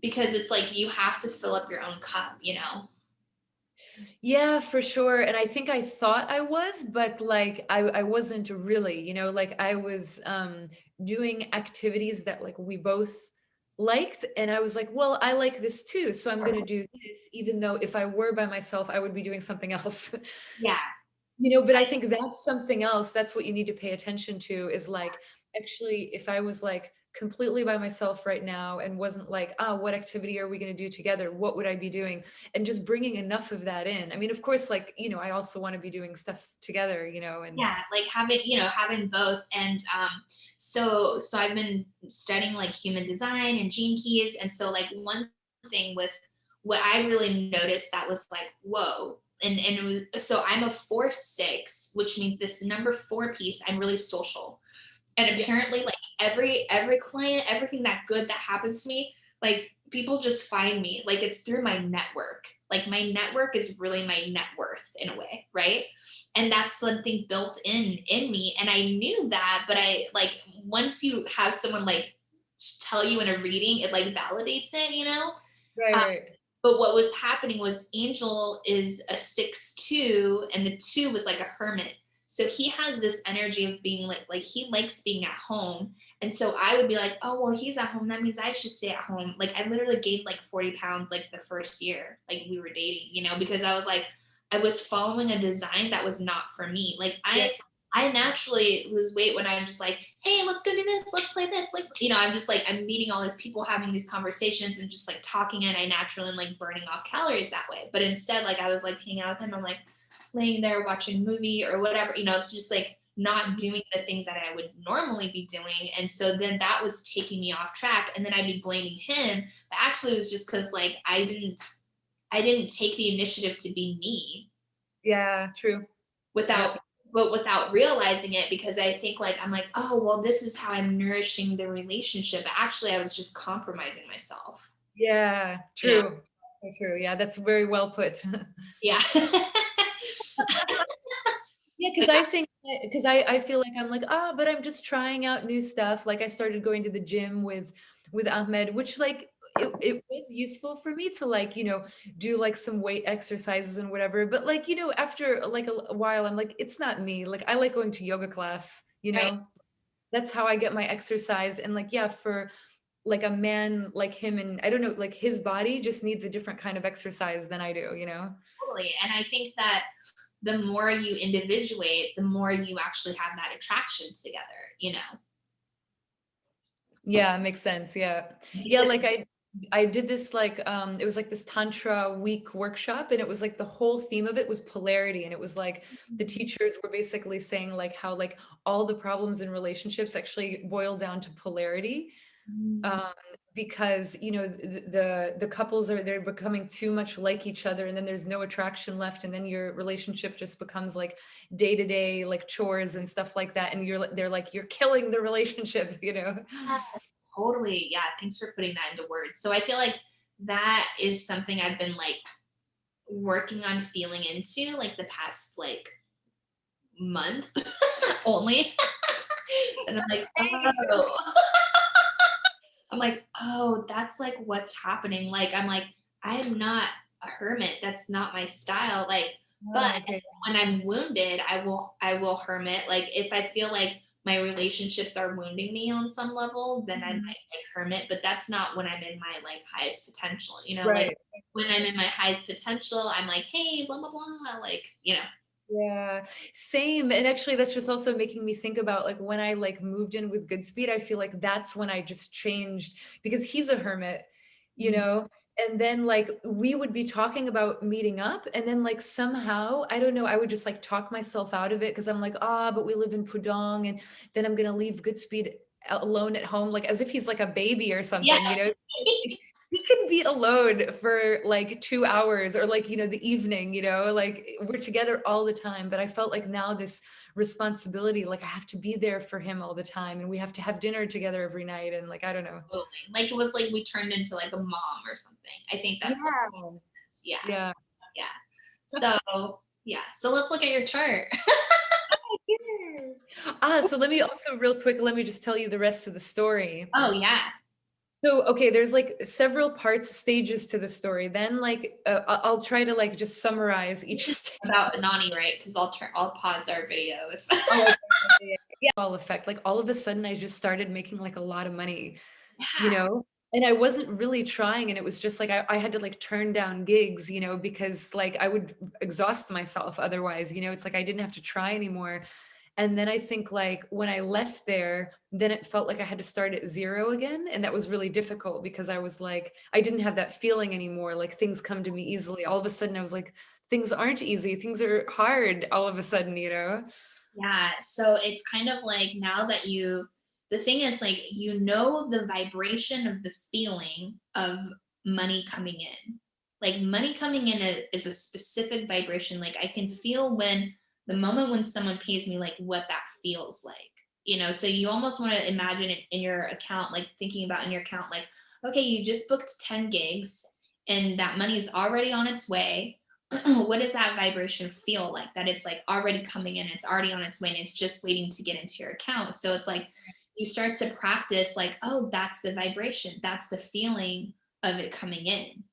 Because it's like you have to fill up your own cup.
Yeah, for sure. And I think I thought I was, but like I wasn't really, like I was doing activities that like we both liked. And I was like, well, I like this too. So I'm gonna do this, even though if I were by myself, I would be doing something else.
Yeah.
But I think that's something else. That's what you need to pay attention to is like, actually, if I was like completely by myself right now and wasn't like, what activity are we going to do together? What would I be doing? And just bringing enough of that in. I mean, of course, like, I also want to be doing stuff together, and
Yeah, like having both. And so I've been studying like human design and gene keys, and so like one thing with what I really noticed that was like, whoa. And it was, so I'm a 4-6, which means this number 4 piece, I'm really social. And apparently like every client, everything that good that happens to me, like people just find me, like it's through my network. Like my network is really my net worth in a way, right? And that's something built in me, and I knew that, but I like, once you have someone like tell you in a reading, it like validates it.
right,
um,
right.
but what was happening was Angel is a 6'2", and the 2 was like a hermit. So he has this energy of being like he likes being at home. And so I would be like, oh well, he's at home, that means I should stay at home. Like I literally gained like 40 pounds like the first year like we were dating, because I was like, I was following a design that was not for me. Like
Yeah.
I naturally lose weight when I'm just like, hey, let's go do this, let's play this. Like, I'm just like, I'm meeting all these people, having these conversations and just like talking, and I naturally am like burning off calories that way. But instead, like I was like hanging out with him, I'm like laying there watching a movie or whatever, it's just like not doing the things that I would normally be doing. And so then that was taking me off track. And then I'd be blaming him. But actually it was just because like I didn't take the initiative to be me
Yeah, true.
without
Yep.
but without realizing it, because I think like I'm like, oh well, this is how I'm nourishing the relationship, but actually I was just compromising myself.
Yeah,
you know
true. So true. Yeah, that's very well put.
yeah.
Yeah, because I think because I feel like I'm like, but I'm just trying out new stuff. Like I started going to the gym with Ahmed, which like it was useful for me to like, do like some weight exercises and whatever. But like, after like a while, I'm like, it's not me. Like I like going to yoga class,
Right.
That's how I get my exercise. And like, yeah, for like a man like him, and I don't know, like his body just needs a different kind of exercise than I do.
Totally. And I think that the more you individuate, the more you actually have that attraction together.
Yeah, makes sense. Yeah. Yeah,
Because
like I did this like it was like this tantra week workshop, and it was like the whole theme of it was polarity, and it was like the teachers were basically saying like how like all the problems in relationships actually boil down to polarity. Um because the couples they're becoming too much like each other, and then there's no attraction left, and then your relationship just becomes like day to day like chores and stuff like that, and they're like you're killing the relationship.
totally, yeah, thanks for putting that into words. So I feel like that is something I've been like working on feeling into like the past like month only. And I'm like, oh. I'm like, oh, that's like what's happening. Like, I'm like, I am not a hermit. That's not my style. Like, but
Oh, okay.
when I'm wounded, I will hermit. Like, if I feel like my relationships are wounding me on some level, then I might
Mhm.
like hermit. But that's not when I'm in my like highest potential. Like
Right.
when I'm in my highest potential, I'm like, hey, blah blah blah. Like.
Yeah, same. And actually, that's just also making me think about like when I like moved in with Goodspeed, I feel like that's when I just changed because he's a hermit, you
Mhm.
know? And then like we would be talking about meeting up, and then like somehow, I don't know, I would just like talk myself out of it because I'm like, but we live in Pudong, and then I'm gonna leave Goodspeed alone at home, like as if he's like a baby or
Yeah.
something, you know? He can be alone for like 2 hours or like, the evening, like we're together all the time. But I felt like now this responsibility, like I have to be there for him all the time and we have to have dinner together every night. And like, I don't know.
Totally. Like it was like we turned into like a mom or something. I think that's like,
Yeah.
yeah,
Yeah.
yeah. So yeah. So let's look at your chart.
So let me also real quick, let me just tell you the rest of the story.
Oh yeah.
So, okay, there's like several parts, stages to the story. Then like, I'll try to like just summarize each
This is
stage.
about Anani, right? Because I'll pause our video if
Oh, okay. Yeah. All effect. Like all of a sudden I just started making like a lot of money, you
yeah.
know? And I wasn't really trying. And it was just like, I had to like turn down gigs, because like I would exhaust myself otherwise, it's like I didn't have to try anymore. And then I think like when I left there, then it felt like I had to start at zero again. And that was really difficult because I was like, I didn't have that feeling anymore. Like things come to me easily. All of a sudden I was like, things aren't easy. Things are hard all of a sudden.
Yeah. So it's kind of like now that the thing is like, the vibration of the feeling of money coming in. Like money coming in is a specific vibration. Like I can feel when the moment when someone pays me, like what that feels like. So you almost want to imagine it in your account, like thinking about in your account, like, okay, you just booked 10 gigs and that money is already on its way. What does that vibration feel like, that it's like already coming in, it's already on its way and it's just waiting to get into your account? So it's like you start to practice like, oh, that's the vibration, that's the feeling of it coming in.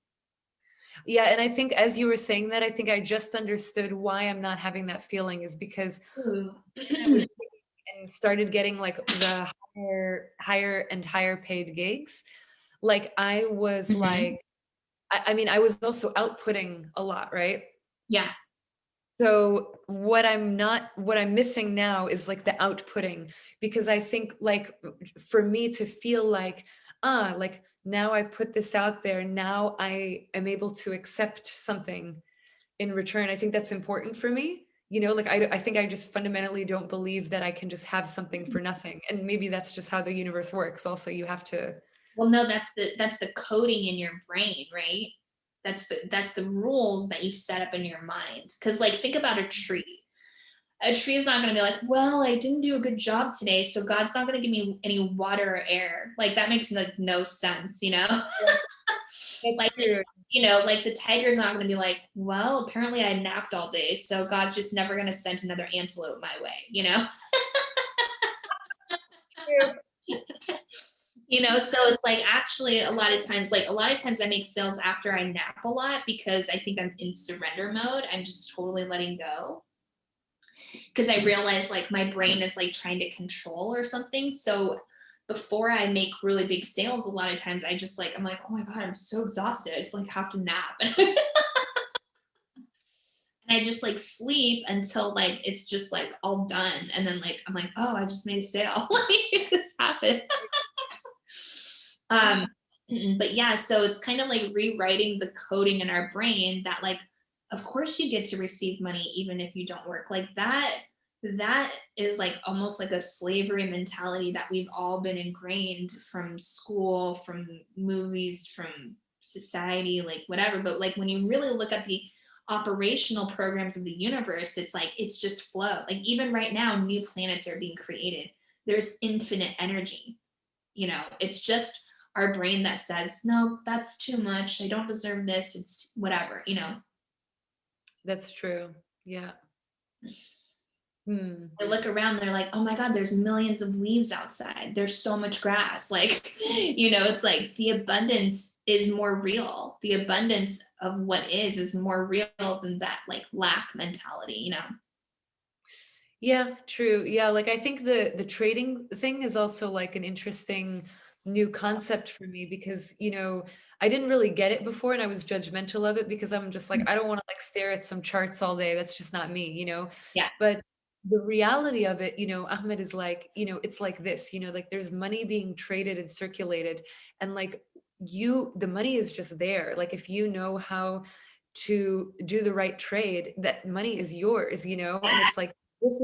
Yeah. And I think as you were saying that, I think I just understood why I'm not having that feeling is because
Ooh.
when I was singing and started getting like the higher and higher paid gigs, like I was
Mhm.
like, I mean, I was also outputting a lot, right?
Yeah.
So what I'm missing now is like the outputting because I think like for me to feel like now I put this out there, now I am able to accept something in return. I think that's important for me. Like I think I just fundamentally don't believe that I can just have something for nothing. And maybe that's just how the universe works. Also, you have to.
Well, no, that's the coding in your brain, right? That's the rules that you set up in your mind. Because like think about a tree. A tree is not going to be like, well, I didn't do a good job today, so God's not going to give me any water or air. Like that makes like no sense.
That's
Like,
true.
like the tiger's not going to be like, well, apparently I napped all day, so God's just never going to send another antelope my way.
True.
So it's like actually a lot of times I make sales after I nap a lot because I think I'm in surrender mode. I'm just totally letting go because I realize like my brain is like trying to control or something. So before I make really big sales, a lot of times I'm like, oh my God, I'm so exhausted. I just like have to nap. And I just like sleep until like it's just like all done. And then like I'm like, oh, I just made a sale. Like this happened. Um, but yeah, so it's kind of like rewriting the coding in our brain that like, of course you get to receive money even if you don't work. Like that is like almost like a slavery mentality that we've all been ingrained from school, from movies, from society, like whatever. But like when you really look at the operational programs of the universe, it's like it's just flow. Like even right now, new planets are being created. There's infinite energy. It's just our brain that says, no, that's too much. I don't deserve this. It's whatever.
That's true. Yeah. Hmm.
They look around, they're like, oh my God, there's millions of leaves outside. There's so much grass. Like, it's like the abundance is more real. The abundance of what is more real than that like lack mentality.
Yeah, true. Yeah, like I think the trading thing is also like an interesting new concept for me because, I didn't really get it before and I was judgmental of it because I'm just like I don't want to like stare at some charts all day. That's just not me.
Yeah.
But the reality of it, Ahmed is like, it's like this, like there's money being traded and circulated and like the money is just there. Like if you know how to do the right trade, that money is yours, and it's like this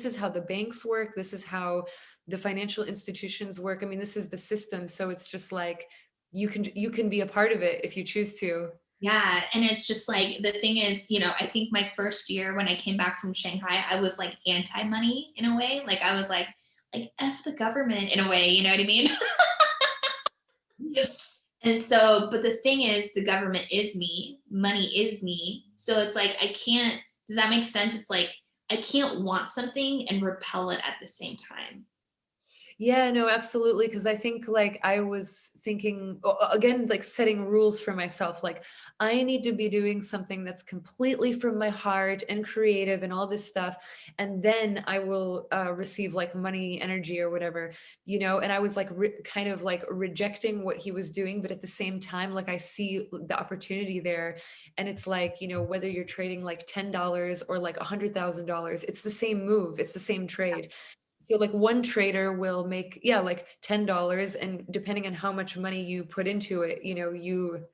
is how the banks work, this is how the financial institutions work. I mean, this is the system. So it's just like you can be a part of it if you choose to.
Yeah, and it's just like the thing is, I think my first year when I came back from Shanghai, I was like anti-money in a way. Like I was like F the government in a way, you know what I mean? And so, but the thing is, the government is me, money is me. So it's like I can't, does that make sense? It's like I can't want something and repel it at the same time.
Yeah, no, absolutely. Because I think like I was thinking again, like setting rules for myself. Like I need to be doing something that's completely from my heart and creative and all this stuff, and then I will receive like money, energy, or whatever, you know. And I was like kind of like rejecting what he was doing, but at the same time, like I see the opportunity there, and it's like whether you're trading like $10 or like $100,000, it's the same move, it's the same trade. So like one trader will make, yeah, like $10, and depending on how much money you put into it, you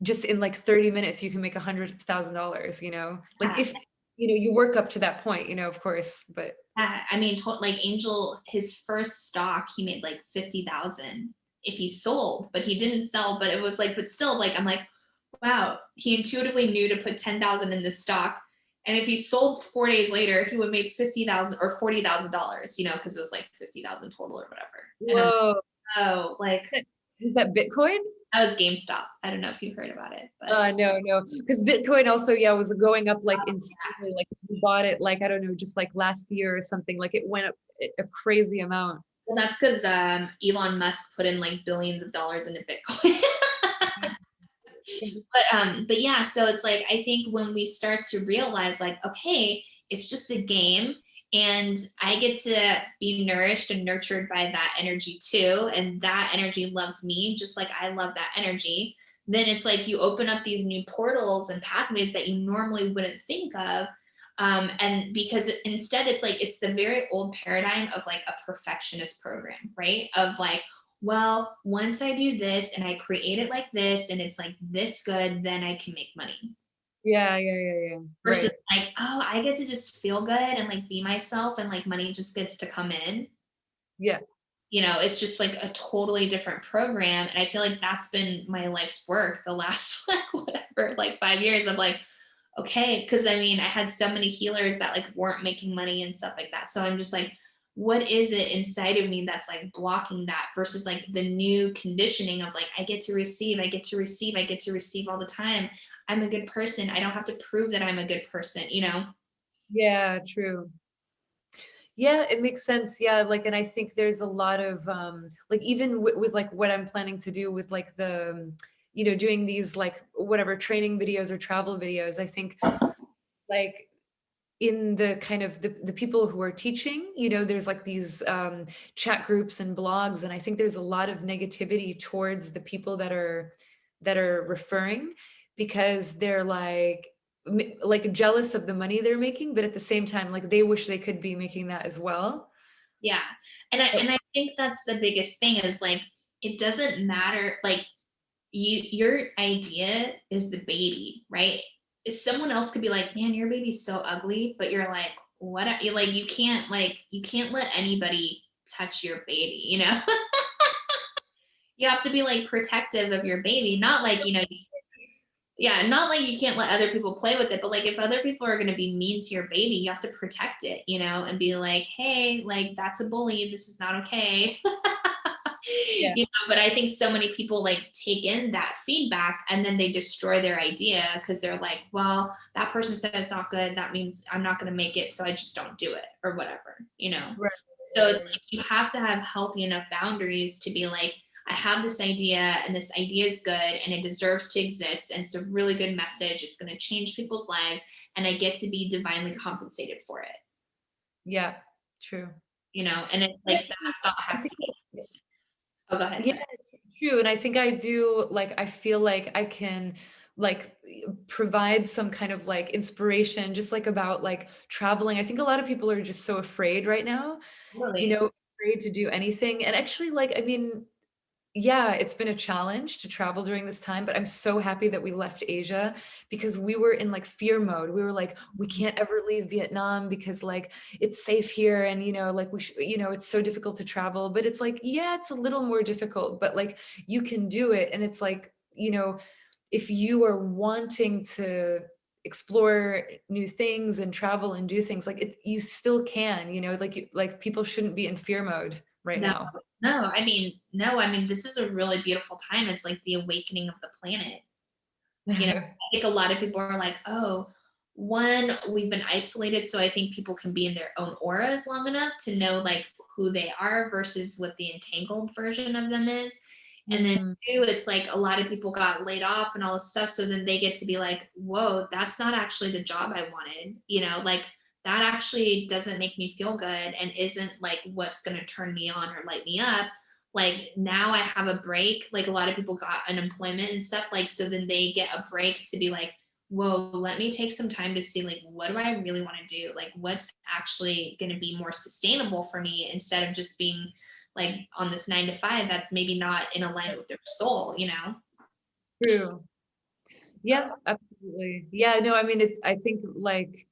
just in like 30 minutes you can make $100,000, like
Yeah.
if you work up to that point, of course, but
I mean, like Angel, his first stock, he made like 50,000 if he sold, but he didn't sell. But it was like, but still, like, I'm like, wow, he intuitively knew to put 10,000 in this stock. And if he sold 4 days later, he would have made 50,000 or $40,000, because it was like 50,000 total or whatever. And I'm
whoa.
like, oh, like
Is that Bitcoin?
that was GameStop. I don't know if you've heard about it, but
No, because Bitcoin also, yeah, was going up like insanely. Like we bought it like, I don't know, just like last year or something. Like it went up a crazy amount.
well, that's because Elon Musk put in like billions of dollars into Bitcoin. But yeah, so it's like I think when we start to realize like, okay, it's just a game and I get to be nourished and nurtured by that energy too, and that energy loves me just like I love that energy, then it's like you open up these new portals and pathways that you normally wouldn't think of. And because instead it's like it's the very old paradigm of like a perfectionist program, right? Of like, well, once I do this and I create it like this and it's like this good, then I can make money.
Yeah.
Versus
Right.
like, oh, I get to just feel good and like be myself and like money just gets to come in.
Yeah.
It's just like a totally different program. And I feel like that's been my life's work the last like whatever, like 5 years of like, okay, because I mean, I had so many healers that like weren't making money and stuff like that. So I'm just like, what is it inside of me that's like blocking that versus like the new conditioning of like, I get to receive, I get to receive, I get to receive all the time. I'm a good person. I don't have to prove that I'm a good person.
Yeah, true. Yeah, it makes sense. Yeah, like, and I think there's a lot of like even with like what I'm planning to do with like the doing these like whatever training videos or travel videos. I think like in the kind of the people who are teaching, there's like these chat groups and blogs, and I think there's a lot of negativity towards the people that are referring, because they're like jealous of the money they're making, but at the same time like they wish they could be making that as well.
Yeah. And I
But
and I think that's the biggest thing is like it doesn't matter like your idea is the baby, right? If someone else could be like, "Man, your baby's so ugly," but you're like, "What?" You like you can't let anybody touch your baby. You have to be like protective of your baby, not like, yeah, not like you can't let other people play with it, but like if other people are going to be mean to your baby, you have to protect it, and be like, "Hey, like that's a bully. This is not okay."
yeah,
But I think so many people like take in that feedback and then they destroy their idea because they're like, well, that person said it's not good. That means I'm not going to make it. So I just don't do it or whatever.
right,
So
right,
it's
right.
like you have to have healthy enough boundaries to be like, I have this idea and this idea is good and it deserves to exist. And it's a really good message. It's going to change people's lives and I get to be divinely compensated for it,
Yeah, true.
and it's
Yeah,
like that thought
I
has
think
to be used. Oh, go ahead.
yeah,
Sorry.
true. And I think I do, like, I feel like I can like provide some kind of like inspiration, just like about like traveling. I think a lot of people are just so afraid right now,
Totally.
afraid to do anything. And actually, like, I mean, yeah, it's been a challenge to travel during this time, but I'm so happy that we left Asia because we were in like fear mode. We were like, we can't ever leave Vietnam because like it's safe here and like it's so difficult to travel. But it's like, yeah, it's a little more difficult, but like you can do it. And it's like, if you are wanting to explore new things and travel and do things like you still can, like people shouldn't be in fear mode right
No,
now.
no, I mean, no, I mean, this is a really beautiful time. It's like the awakening of the planet. I think a lot of people are like, oh, one, we've been isolated, so I think people can be in their own auras long enough to know like who they are versus what the entangled version of them is. And then
Mm,
two, it's like a lot of people got laid off and all this stuff. So then they get to be like, whoa, that's not actually the job I wanted. Like that actually doesn't make me feel good and isn't like what's going to turn me on or light me up. Like now I have a break. Like a lot of people got unemployment and stuff. Like, so then they get a break to be like, whoa, let me take some time to see like, what do I really want to do? Like, what's actually going to be more sustainable for me instead of just being like on this 9 to 5 that's maybe not in alignment with their soul.
true. Yeah, absolutely. Yeah, no, I mean, I think like,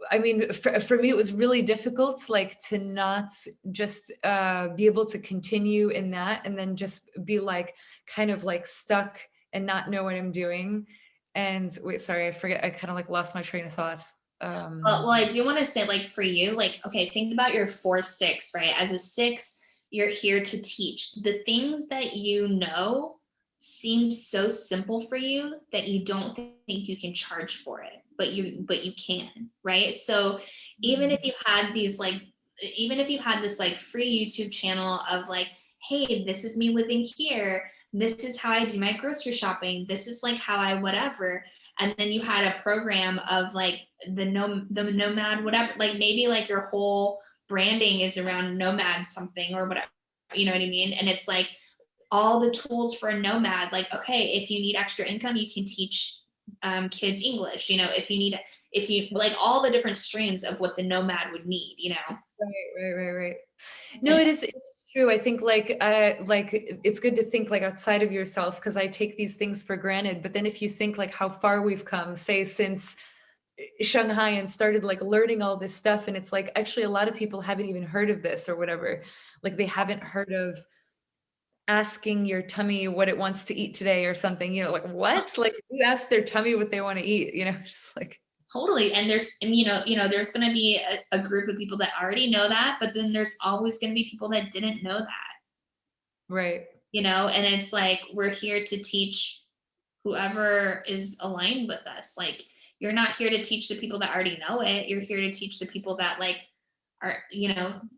I mean, for me, it was really difficult, like to not just be able to continue in that and then just be like kind of like stuck and not know what I'm doing. And wait, sorry, I forget, I kind of like lost my train of thought.
Well, I do want to say, like, for you, like, okay, think about your 4 6, right? As a 6, you're here to teach. The things that you know seem so simple for you that you don't think you can charge for it, but you can, right? So even if
Mm.
you had these like, even if you had this like free YouTube channel of like, hey, this is me living here. This is how I do my grocery shopping. This is like how I whatever. And then you had a program of like the nomad whatever, like maybe like your whole branding is around nomad something or whatever, you know what I mean? And it's like all the tools for a nomad, like okay, if you need extra income you can teach kids English, if you need, if you like all the different streams of what the nomad would need.
Right. No, it is true. I think like it's good to think like outside of yourself because I take these things for granted. But then if you think like how far we've come, say since Shanghai and started like learning all this stuff, and it's like actually a lot of people haven't even heard of this or whatever. Like they haven't heard of asking your tummy what it wants to eat today or something, like what? Like who asks their tummy what they want to eat, just like
Totally. And there's going to be a group of people that already know that, but then there's always going to be people that didn't know that.
right.
And it's like we're here to teach whoever is aligned with us. Like you're not here to teach the people that already know it. You're here to teach the people that like are,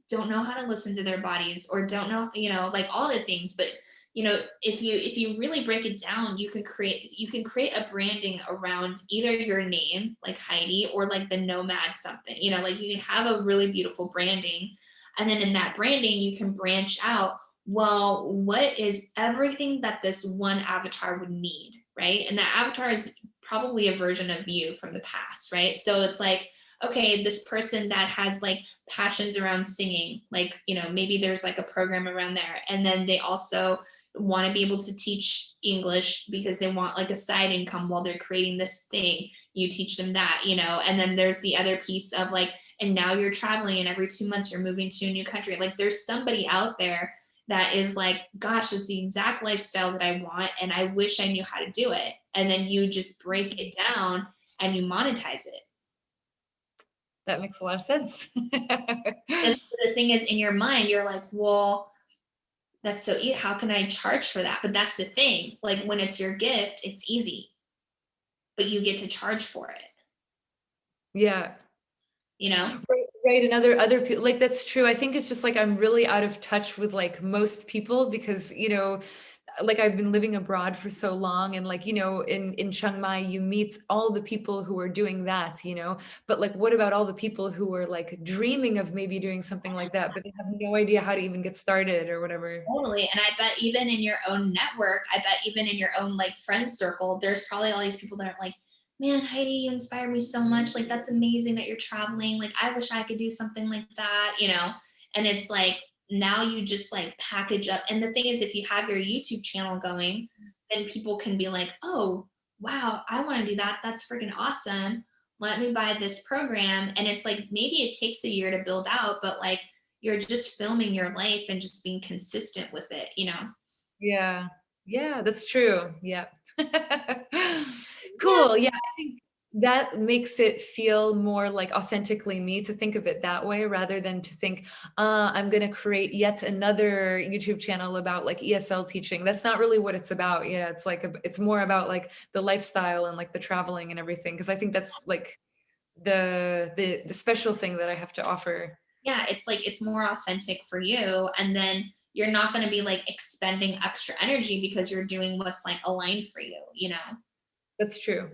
don't know how to listen to their bodies or don't know, like all the things. But if you really break it down, you can create a branding around either your name, like Heidi, or like the nomad something. Like you can have a really beautiful branding. And then in that branding, you can branch out, well, what is everything that this one avatar would need, right? And that avatar is probably a version of you from the past, right? So it's like, okay, this person that has like passions around singing, like, maybe there's like a program around there. And then they also want to be able to teach English because they want like a side income while they're creating this thing. You teach them that. And then there's the other piece of like, and now you're traveling and every 2 months you're moving to a new country. Like there's somebody out there that is like, gosh, it's the exact lifestyle that I want. And I wish I knew how to do it. And then you just break it down and you monetize it.
That makes a lot of sense.
And the thing is, in your mind, you're like, well, that's so easy. How can I charge for that? But that's the thing. Like when it's your gift, it's easy, but you get to charge for it,
Yeah.
you know?
Right, and other people, like that's true. I think it's just like I'm really out of touch with like most people because like I've been living abroad for so long, and like in Chiang Mai you meet all the people who are doing that, but like what about all the people who are like dreaming of maybe doing something like that but they have no idea how to even get started or whatever.
Totally. And I bet even in your own network, I bet even in your own like friend circle, there's probably all these people that are like, man, Heidi, you inspire me so much. Like, that's amazing that you're traveling. Like, I wish I could do something like that. And it's like, now you just like package up. And the thing is, if you have your YouTube channel going, then people can be like, oh, wow, I want to do that. That's freaking awesome. Let me buy this program. And it's like, maybe it takes a year to build out, but like you're just filming your life and just being consistent with it, you know?
Yeah. Yeah, that's true. Yeah.
Yeah.
Cool. Yeah, I think that makes it feel more like authentically me to think of it that way rather than to think, I'm going to create yet another YouTube channel about like ESL teaching. That's not really what it's about. Yeah, it's like it's more about like the lifestyle and like the traveling and everything because I think that's like the special thing that I have to offer.
Yeah, it's like it's more authentic for you. And then you're not going to be like expending extra energy because you're doing what's like aligned for you, you know?
That's true.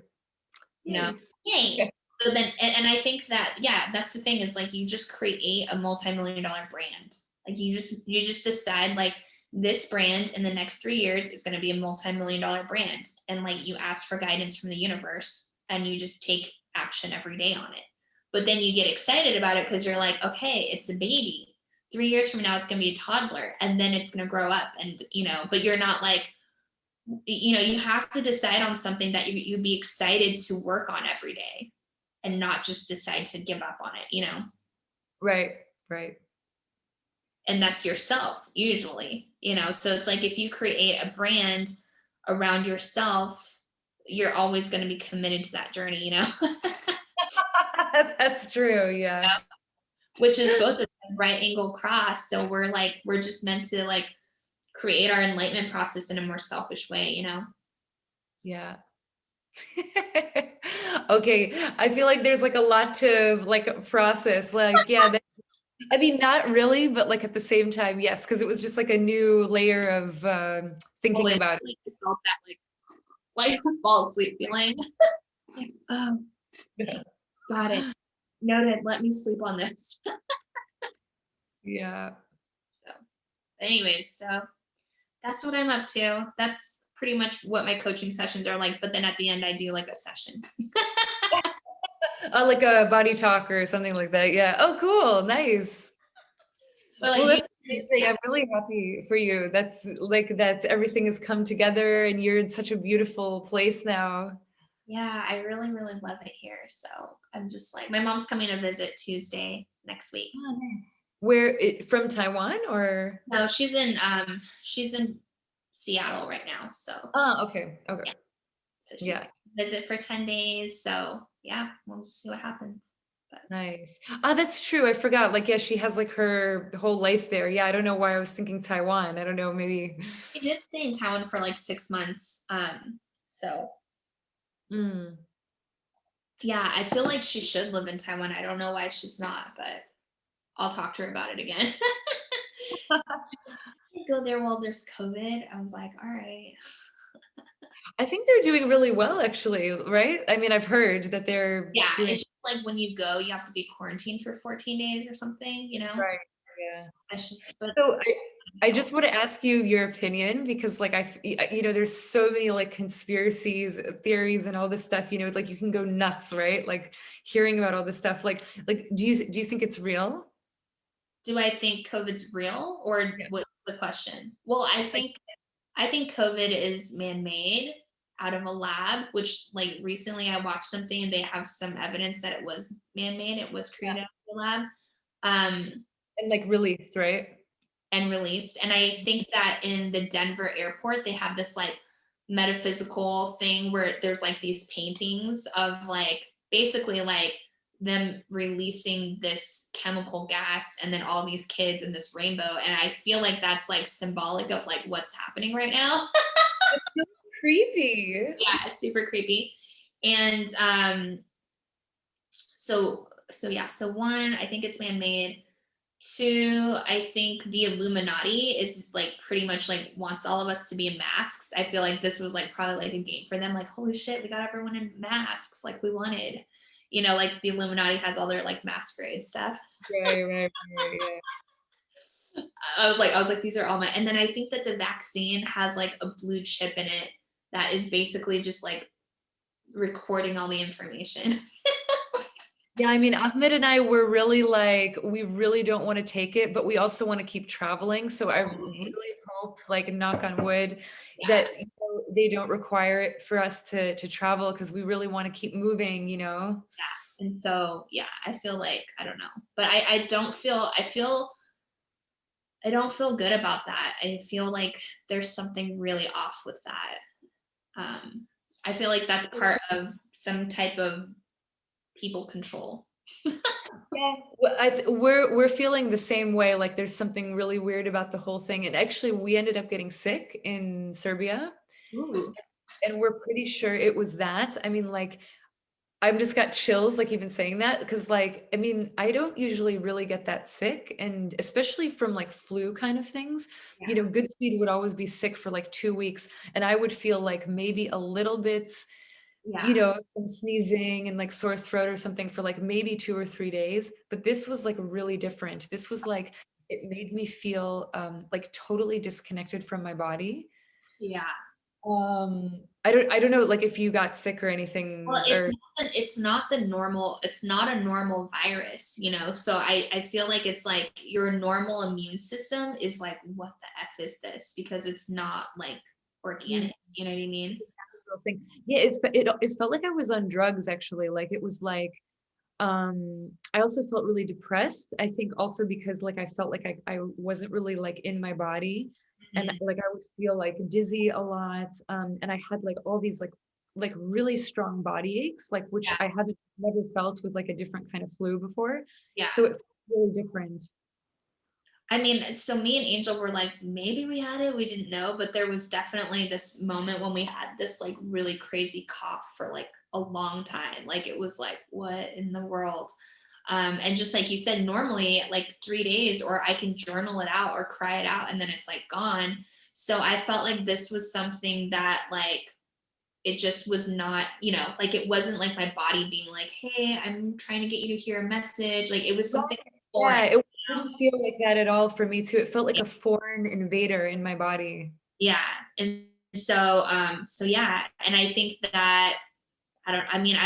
You know?
Yay.
Yay. So then, and I think that, yeah, that's the thing is like you just create a multi-million dollar brand. Like you just decide like this brand in the next 3 years is going to be a multi-million dollar brand. And like you ask for guidance from the universe and you just take action every day on it. But then you get excited about it because you're like, okay, it's a baby. 3 years from now, it's going to be a toddler and then it's going to grow up. And, but you're not like, you have to decide on something that you'd be excited to work on every day and not just decide to give up on it.
Right. Right.
And that's yourself usually. So it's like if you create a brand around yourself, you're always going to be committed to that journey.
That's true. Yeah.
Which is both a right angle cross. So we're just meant to like create our enlightenment process in a more selfish way.
Yeah. Okay. I feel like there's like a lot to like process. Like, yeah, I mean, not really, but like at the same time, yes, because it was just like a new layer of thinking
Totally,
about it.
like, I felt that like fall asleep feeling. Like, oh, okay, got it. Noted. Let me sleep on this.
Yeah.
So, anyways, so that's what I'm up to. That's pretty much what my coaching sessions are like. But then at the end, I do like a session.
Like a body talk or something like that. Yeah. Oh, cool. Nice.
But
Well,
like you,
that's amazing. I'm really happy for you. That's like that everything has come together and you're in such a beautiful place now.
yeah, I really, really love it here. So I'm just like, my mom's coming to visit Tuesday next week.
Oh, nice. Where from Taiwan or?
No, she's in Seattle right now. So
Oh, okay. Okay.
yeah, so she's
Yeah.
gonna visit for 10 days. So yeah, we'll just see what happens. But
Nice. Ah, that's true. I forgot. Like, yeah, she has like her whole life there. Yeah, I don't know why I was thinking Taiwan. I don't know, maybe.
she did stay in town for like 6 months. So
Mm.
yeah, I feel like she should live in Taiwan. I don't know why she's not, but I'll talk to her about it again. Go there while there's COVID. I was like, all right.
I think they're doing really well, actually, right? I mean, I've heard that they're
Yeah,
doing
it's just like when you go, you have to be quarantined for 14 days or something.
right. Yeah.
It's just, but
So I just want to ask you your opinion because like there's so many like conspiracies, theories and all this stuff, like you can go nuts, right? Like hearing about all this stuff. Like do you think it's real?
do I think COVID's real or
Yeah.
what's the question? Well, I
Like,
think I think COVID is man-made out of a lab, which like recently I watched something and they have some evidence that it was man-made. It was
yeah.
created out of a lab. Um,
And like released, right?
and released. And I think that in the Denver airport, they have this like metaphysical thing where there's like these paintings of like basically like them releasing this chemical gas and then all these kids in this rainbow. And I feel like that's like symbolic of like what's happening right now.
Creepy.
Yeah, it's super creepy. And so yeah, so one, I think it's man-made. Two, I think the Illuminati is like pretty much like wants all of us to be in masks. I feel like this was like probably like a game for them. Like, holy shit, we got everyone in masks like we wanted. Like the Illuminati has all their like masquerade stuff.
Right, yeah.
I was like, these are all my. And then I think that the vaccine has like a blue chip in it that is basically just like recording all the information.
Yeah, I mean, Ahmed and I were really like, we really don't want to take it, but we also want to keep traveling. So I
Totally.
really hope, like, knock on wood,
Yeah.
that they don't require it for us to travel because we really want to keep moving, you know?
And so, yeah, I feel like, I don't know, but I don't feel, I don't feel good about that. I feel like there's something really off with that. Um, I feel like that's part of some type of people control.
Yeah, well, we're feeling the same way. Like there's something really weird about the whole thing. And actually, we ended up getting sick in Serbia,
Ooh,
and we're pretty sure it was that. I mean, like I've just got chills, like even saying that, because like I mean, I don't usually really get that sick, and especially from like flu kind of things. You
yeah,
know, Goodspeed would always be sick for like 2 weeks, and I would feel like maybe a little bit, you
yeah.
know, some sneezing and like sore throat or something for like maybe 2 or 3 days. But this was like really different. This was like, it made me feel like totally disconnected from my body.
Yeah.
I don't know, like if you got sick or
Well,
anything
it's
or
not it's not the normal, it's not a normal virus, you know. So I feel like it's like your normal immune system is like, what the F is this? Because it's not like
mm,
organic. You know what I mean?
thing. Yeah, it felt like I was on drugs actually. Like it was like I also felt really depressed. I think also because like I felt like I wasn't really like in my body, and
Mhm.
like I would feel like dizzy a lot, and I had like all these like really strong body aches, like which
Yeah.
I haven't never felt with like a different kind of flu before,
Yeah.
so it felt really different.
I mean, so me and Angel were like, maybe we had it, we didn't know, but there was definitely this moment when we had this like really crazy cough for like a long time. Like it was like, what in the world? And just like you said, normally like 3 days, or I can journal it out or cry it out and then it's like gone. So I felt like this was something that like it just was not, like it wasn't like my body being like, hey, I'm trying to get you to hear a message. Like it was something foreign.
Yeah, it didn't feel like that at all for me too. It felt like a foreign invader in my body.
Yeah. And so yeah. And I think that I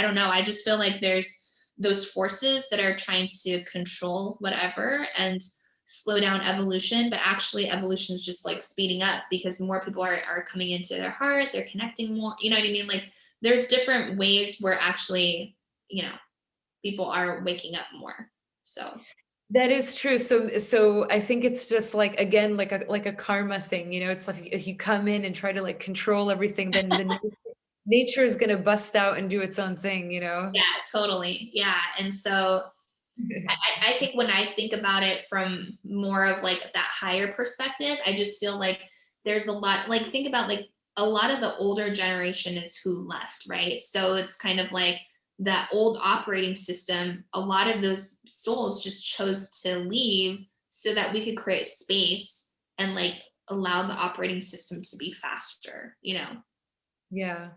don't know. I just feel like there's those forces that are trying to control whatever and slow down evolution, but actually evolution is just like speeding up because more people are coming into their heart, they're connecting more, you know what I mean? Like there's different ways where actually, you know, people are waking up more. So
That is true. So I think it's just like again like a karma thing, you know, it's like if you come in and try to like control everything, then the nature is gonna bust out and do its own thing, you know?
yeah, totally. Yeah. And so I think when I think about it from more of like that higher perspective, I just feel like there's a lot, like, think about like a lot of the older generation is who left, right? So it's kind of like that old operating system, a lot of those souls just chose to leave so that we could create space and like allow the operating system to be faster, you know?
Yeah.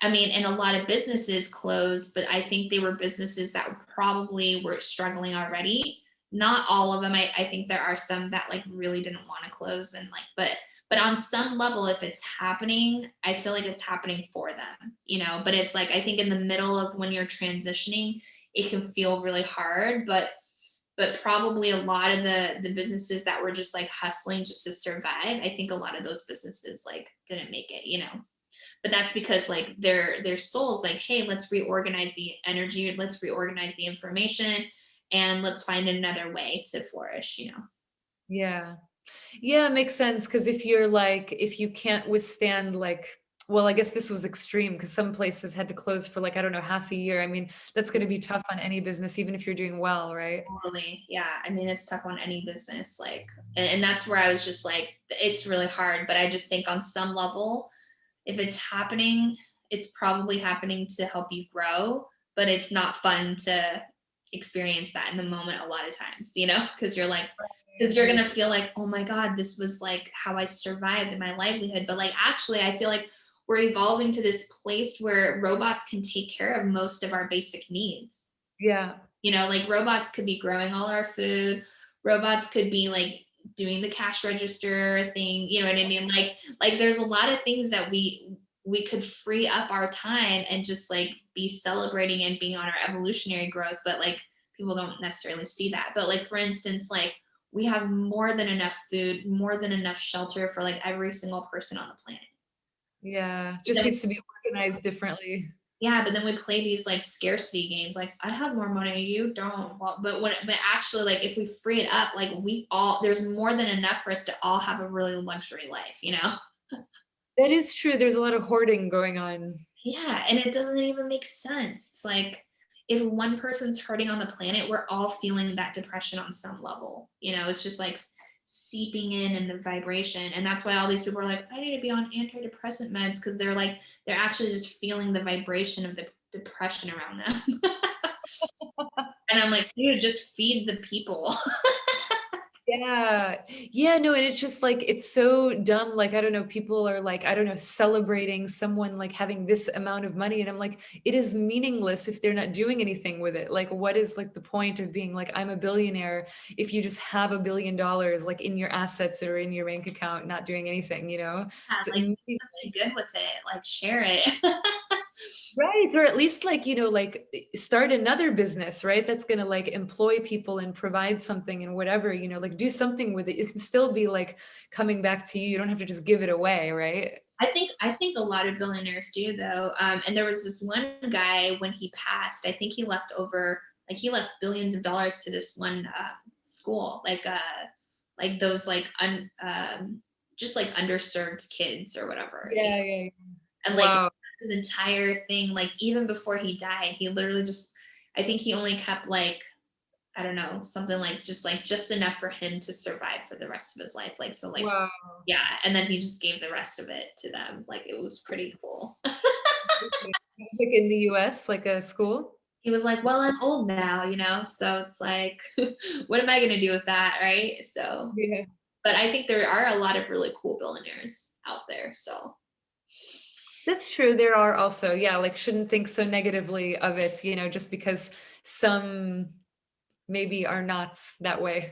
I mean, and a lot of businesses closed, but I think they were businesses that probably were struggling already. Not all of them. I think there are some that like really didn't want to close and like, but on some level, if it's happening, I feel like it's happening for them, you know. But it's like I think in the middle of when you're transitioning, it can feel really hard. But probably a lot of the businesses that were just like hustling just to survive, I think a lot of those businesses like didn't make it, you know. But that's because like their souls like, hey, let's reorganize the energy, let's reorganize the information, and let's find another way to flourish, you know.
Yeah. Yeah, it makes sense because if you're like if you can't withstand like well, I guess this was extreme because some places had to close for like, I don't know, half a year. I mean, that's gonna be tough on any business, even if you're doing well, right?
Totally. Yeah. I mean, it's tough on any business. Like, and that's where I was just like, it's really hard. But I just think on some level, if it's happening, it's probably happening to help you grow, but it's not fun to experience that in the moment a lot of times, you know, because you're like, because you're
Right.
gonna feel like, oh my God, this was like how I survived in my livelihood. But like actually, I feel like we're evolving to this place where robots can take care of most of our basic needs.
Yeah.
You know, like robots could be growing all our food, robots could be like doing the cash register thing, you know what I mean? Like there's a lot of things that we could free up our time and just like be celebrating and being on our evolutionary growth, but like people don't necessarily see that. But like for instance, like we have more than enough food, more than enough shelter for like every single person on the planet.
Yeah,
But
just
then,
needs to be organized differently.
yeah, but then we play these like scarcity games. Like I have more money, you don't. Well, but actually, like if we free it up, like we all there's more than enough for us to all have a really luxury life, you know?
That is true, there's a lot of hoarding going on.
Yeah, and it doesn't even make sense. It's like if one person's hurting on the planet, we're all feeling that depression on some level. You know, it's just like seeping in the vibration. And that's why all these people are like, I need to be on antidepressant meds because they're like, they're actually just feeling the vibration of the depression around them. And I'm like, dude, just feed the people.
Yeah. Yeah, no, and it's just like it's so dumb, like, I don't know, people are like, I don't know, celebrating someone like having this amount of money, and I'm like, it is meaningless if they're not doing anything with it. Like, what is like the point of being like, I'm a billionaire if you just have $1 billion like in your assets or in your bank account, not doing anything, you know?
Yeah,
So
like do something good with it, like share it.
right, or at least like, you know, like start another business, right? That's gonna like employ people and provide something and whatever, you know, like do something with it. It can still be like coming back to you. You don't have to just give it away, right?
I think a lot of billionaires do though. And there was this one guy when he passed. I think he left over like he left billions of dollars to this one school, like those just like underserved kids or whatever.
Yeah, yeah, yeah.
And like
Wow.
his entire thing, like even before he died, he literally just I think he only kept like I don't know, something like just enough for him to survive for the rest of his life. Like so like
Wow.
yeah, and then he just gave the rest of it to them. Like it was pretty cool.
It's like in the US, like a school?
He was like, "Well, I'm old now, you know, so it's like, what am I gonna do with that, right?" So,
Yeah.
but I think there are a lot of really cool billionaires out there. So,
That's true. There are also, yeah, like shouldn't think so negatively of it, you know, just because some maybe are not that way.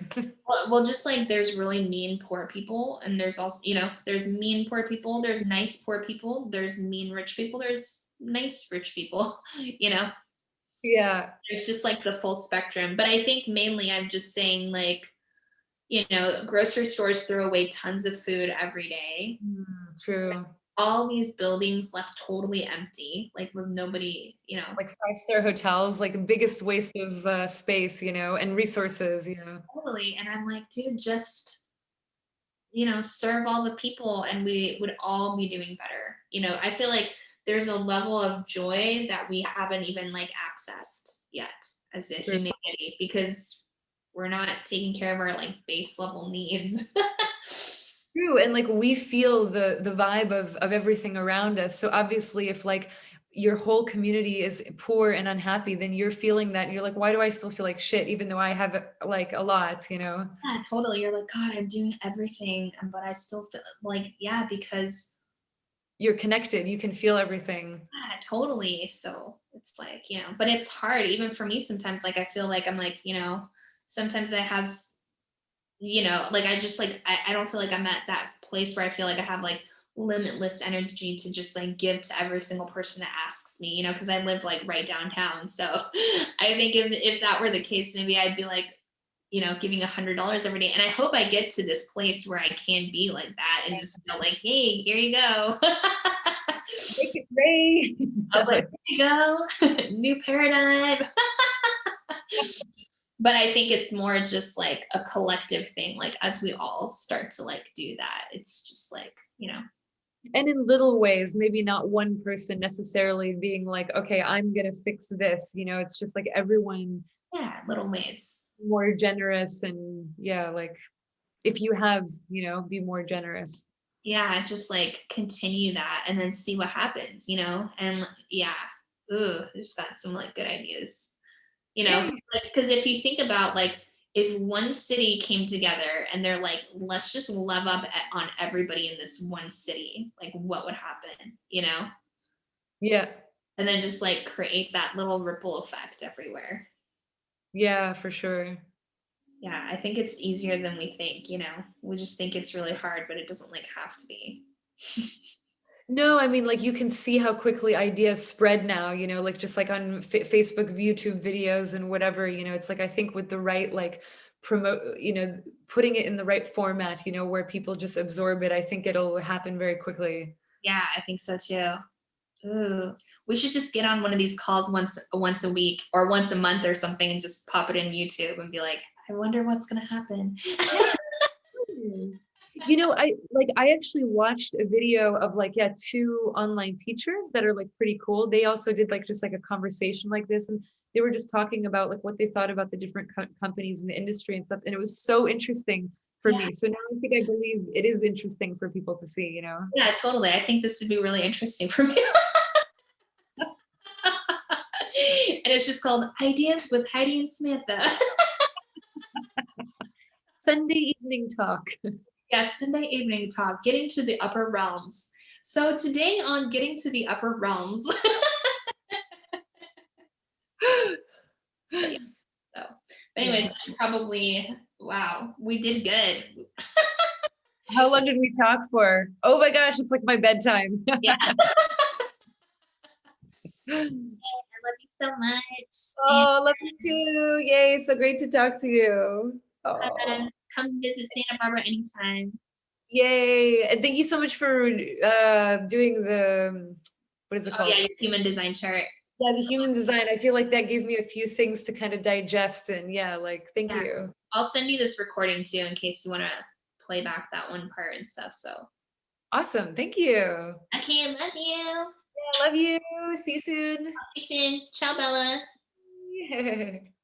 well, just like there's really mean poor people, and there's also, there's mean poor people, there's nice poor people, there's mean rich people, there's nice rich people, you know.
Yeah.
It's just like the full spectrum. But I think mainly I'm just saying like, grocery stores throw away tons of food every day.
True.
All these buildings left totally empty, like with nobody,
Like five-star hotels, like the biggest waste of space, you know, and resources, you know.
totally. And I'm like, dude, just, serve all the people and we would all be doing better. I feel like there's a level of joy that we haven't even like accessed yet as a
True.
humanity because we're not taking care of our like base level needs.
True. And like we feel the vibe of everything around us. So obviously if like your whole community is poor and unhappy, then you're feeling that and you're like, why do I still feel like shit, even though I have like a lot, you know?
Yeah, totally. You're like, God, I'm doing everything, but I still feel like, yeah, because
You're connected, you can feel everything.
yeah, totally. So it's like, but it's hard even for me sometimes. Like I feel like I'm like, sometimes I have, like I just like I don't feel like I'm at that place where I feel like I have like limitless energy to just like give to every single person that asks me, because I live like right downtown. So I think if that were the case, maybe I'd be like, giving $100 every day. And I hope I get to this place where I can be like that and just feel like, hey, here you go.
Make it rain.
I was like, here you go, new paradigm. But I think it's more just like a collective thing. Like as we all start to like do that, it's just like,
And in little ways, maybe not one person necessarily being like, okay, I'm gonna fix this, you know, it's just like everyone
yeah, little ways.
more generous and yeah, like if you have, you know, be more generous.
Yeah, just like continue that and then see what happens, and yeah, ooh, I just got some like good ideas,
Yeah.
because if you think about like if one city came together and they're like, let's just love up on everybody in this one city, like what would happen,
Yeah.
and then just like create that little ripple effect everywhere.
Yeah, for sure.
Yeah, I think it's easier than we think, we just think it's really hard, but it doesn't like have to be.
No, I mean, like, you can see how quickly ideas spread now, like, just, like, on Facebook, YouTube videos and whatever, it's like, I think with the right, like, putting it in the right format, where people just absorb it, I think it'll happen very quickly.
Yeah, I think so too. Ooh, we should just get on one of these calls once a week or once a month or something and just pop it in YouTube and be like, I wonder what's gonna happen.
Yeah. Hmm. I actually watched a video of like, yeah, two online teachers that are like pretty cool. They also did like just like a conversation like this, and they were just talking about like what they thought about the different companies in the industry and stuff. And it was so interesting for
Yeah,
me. So now I believe it is interesting for people to see,
yeah, totally. I think this would be really interesting for me. And it's just called Ideas with Heidi and Samantha.
Sunday evening talk.
Yes, Sunday evening talk, getting to the upper realms. So today on getting to the upper realms, but yeah, so but anyways, I should probably wow, we did good.
How long did we talk for? Oh my gosh, it's like my bedtime.
Yeah. I love you so much. And
Oh, love you too. Yay, so great to talk to you.
uh,
Oh,
come visit Santa Barbara anytime.
yay. And thank you so much for doing the, what is it
Oh yeah,
called?
your human design chart.
Yeah, the human design. I feel like that gave me a few things to kind of digest. And yeah, like, thank
Yeah.
you.
I'll send you this recording too in case you want to play back that one part and stuff. So
Awesome. Thank you.
okay, love you.
Yeah, love you. See you soon.
See you soon. Ciao, Bella.
Yay.